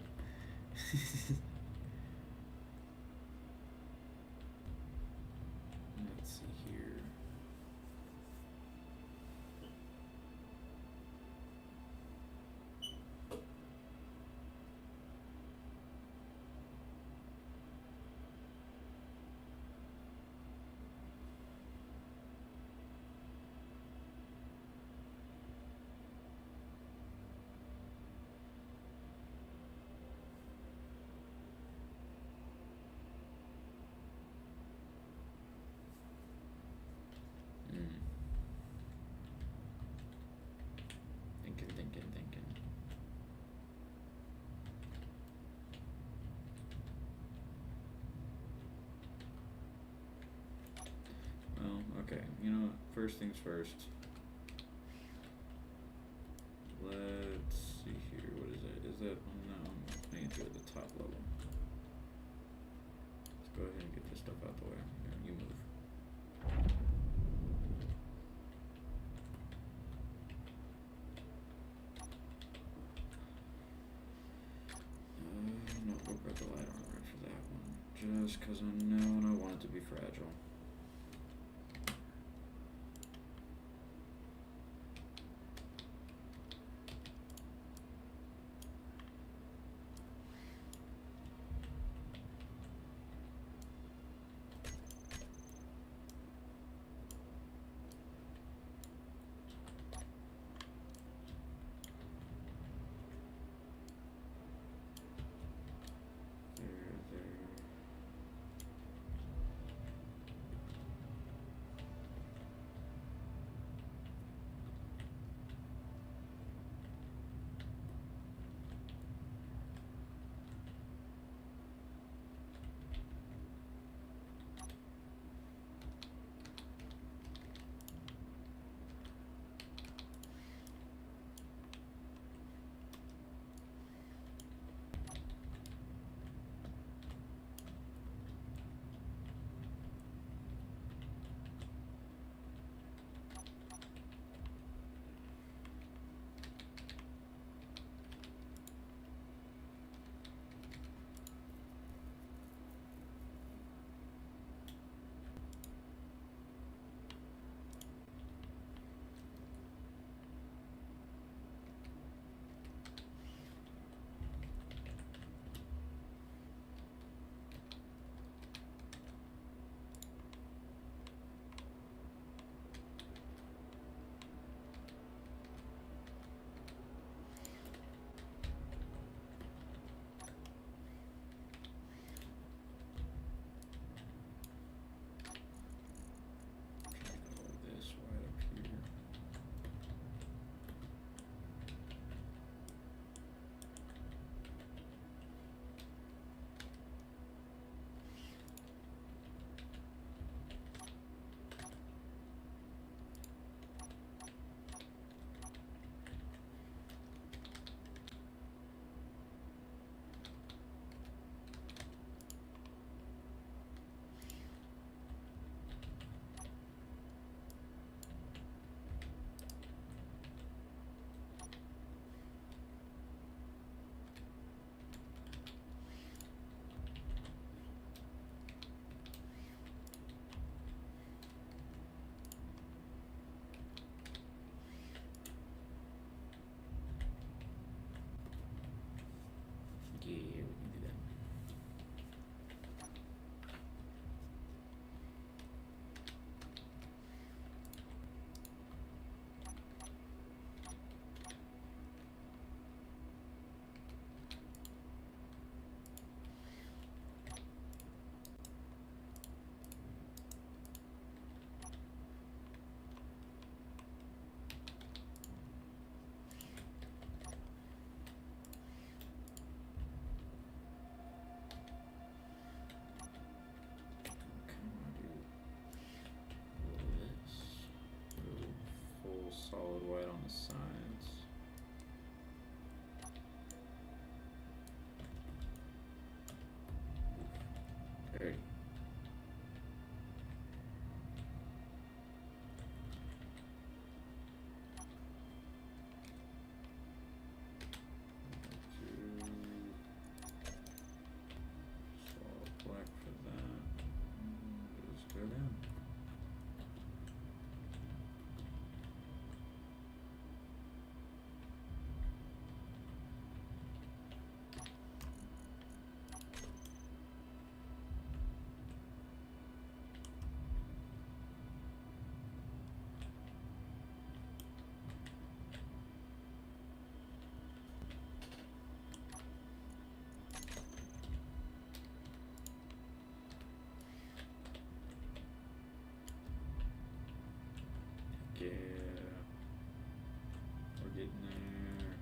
Let's see here. Thinking. Well, okay. You know what? First things first. Let's see here. What is that? Is that? Oh no, I need to go to the top level. Let's go ahead and get this stuff out the way. Yeah, you move. No, we'll grab the light armor for that one. Just because I know and I want it to be fragile. There. Hey. Solid black for that. Just go down. Yeah, we're getting there.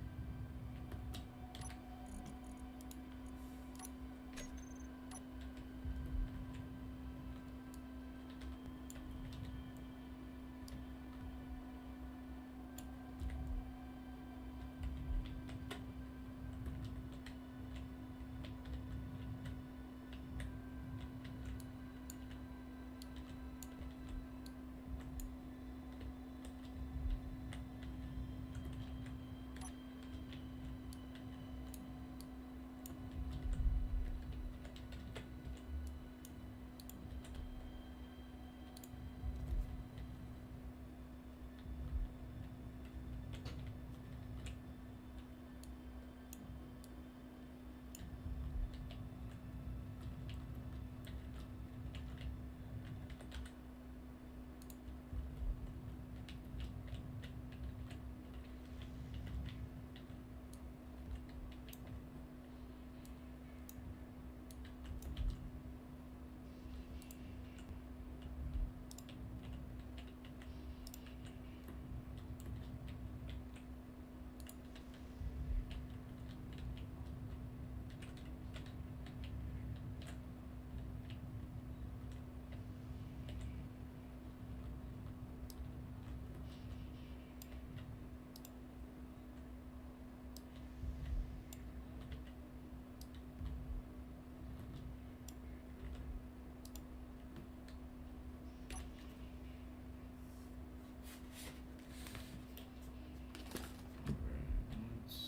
Let's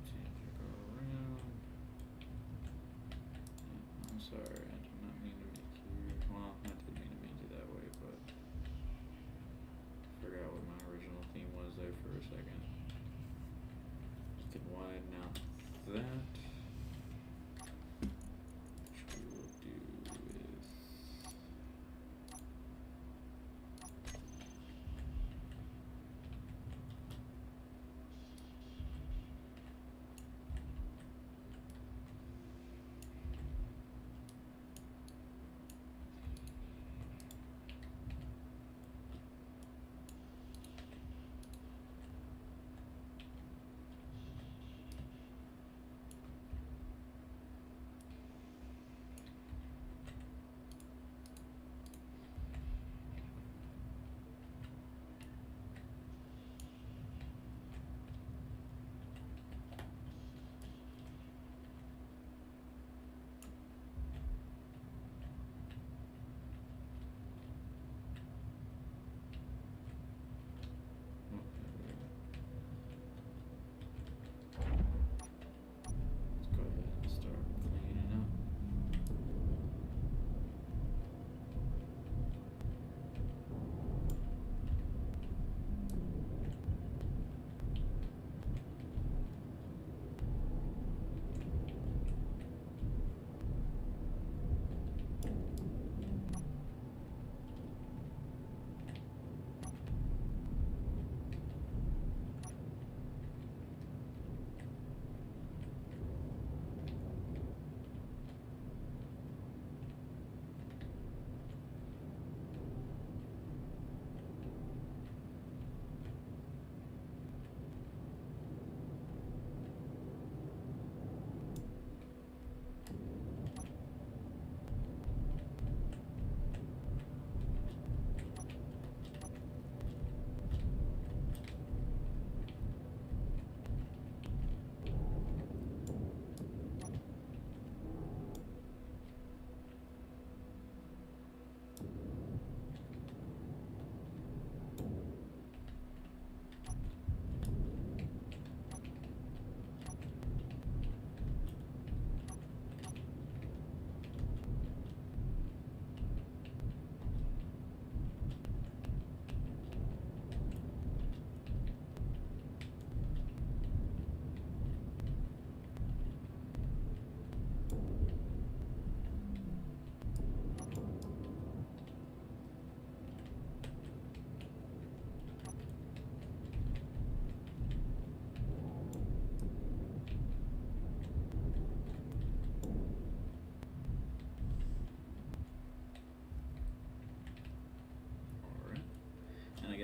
continue to go around. I'm sorry, I did not mean to make you. Well, I did mean to make you that way, but forgot what my original theme was there for a second. You can widen out that, which we will do with.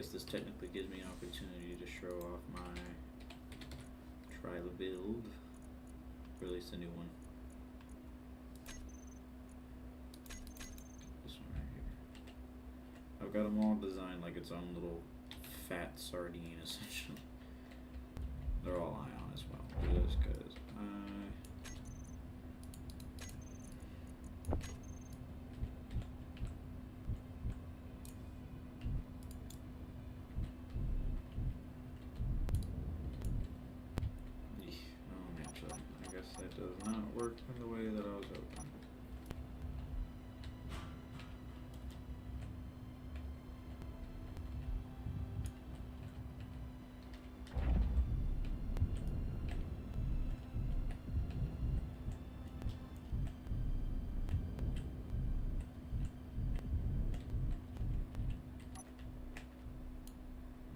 guess this technically gives me an opportunity to show off my trial build, or at least a new one. This one right here. I've got them all designed like its own little fat sardine, essentially. They're all ion as well, just because I guess that does not work in the way that I was hoping.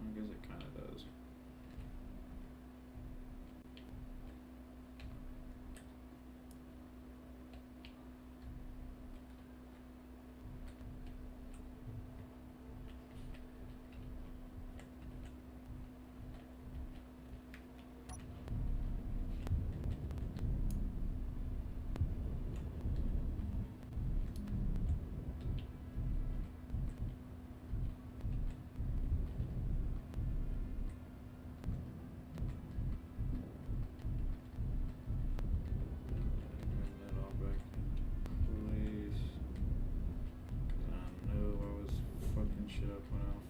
I guess it kind of does. Bring that all back into place. 'Cause I know I was fucking shit up when I was.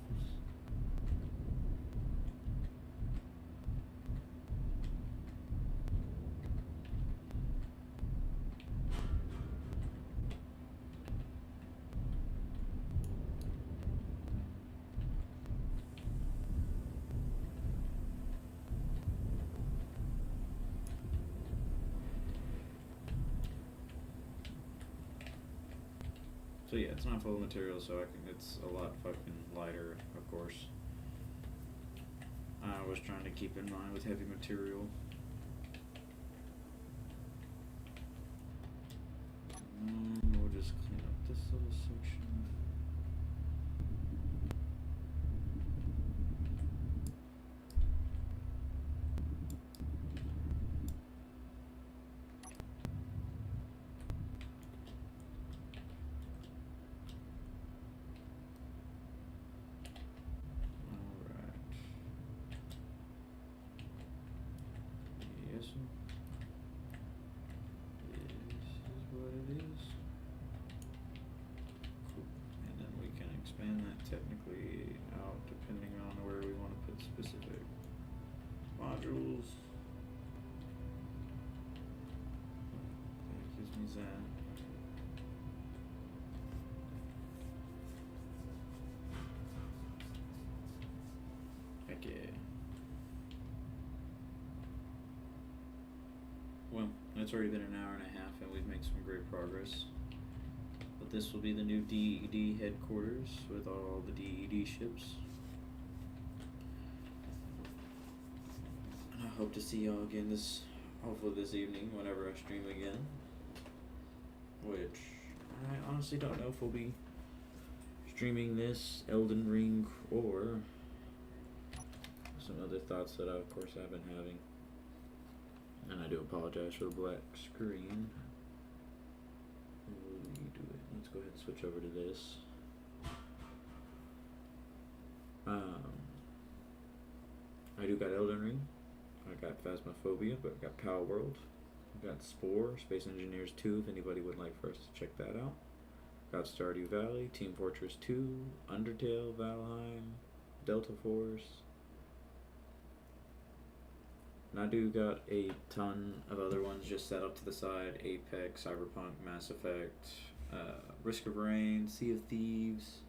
So yeah, it's not full of material, so it's a lot fucking lighter, of course. I was trying to keep in mind with heavy material. We'll just clean up this little section. Alright. Yes. This is what it is. Cool. And then we can expand that technically out depending on where we want to put specific modules. That gives me that. Heck yeah. Well, it's already been an hour and a half and we've made some great progress. But this will be the new DED headquarters with all the DED ships. And I hope to see y'all again hopefully this evening whenever I stream again. Which, I honestly don't know if we'll be streaming this, Elden Ring, or some other thoughts that I, of course, have been having. And I do apologize for the black screen. Let's go ahead and switch over to this. I do got Elden Ring. I got Phasmophobia, but I got Power World. I got Spore, Space Engineers 2, if anybody would like for us to check that out. Got Stardew Valley, Team Fortress 2, Undertale, Valheim, Delta Force. And I do got a ton of other ones just set up to the side. Apex, Cyberpunk, Mass Effect, Risk of Rain, Sea of Thieves,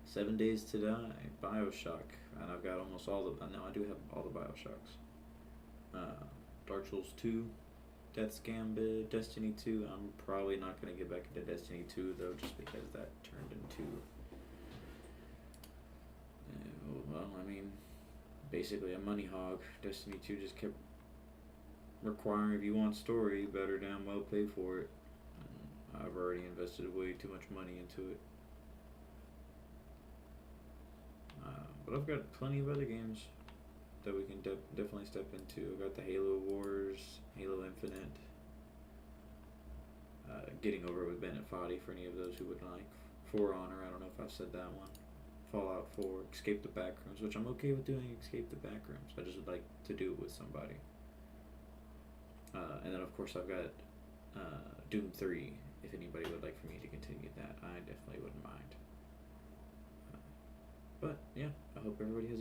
7 Days to Die, Bioshock, and I've got almost all the, no, I do have all the Bioshock's. Dark Souls 2, Death's Gambit, Destiny 2. I'm probably not going to get back into Destiny 2 though, just because that turned into, well, I mean, basically a money hog. Destiny 2 just kept requiring, if you want story, you better damn well pay for it. I've already invested way too much money into it. But I've got plenty of other games that we can definitely step into. I've got the Halo Wars, Halo Infinite, Getting Over It with Bennett Foddy for any of those who would like. For Honor, I don't know if I've said that one. Fallout 4, Escape the Backrooms, which I'm okay with doing Escape the Backrooms. I just would like to do it with somebody. And then, of course, I've got Doom 3, if anybody would like for me to continue that. I definitely wouldn't mind. But, yeah, I hope everybody has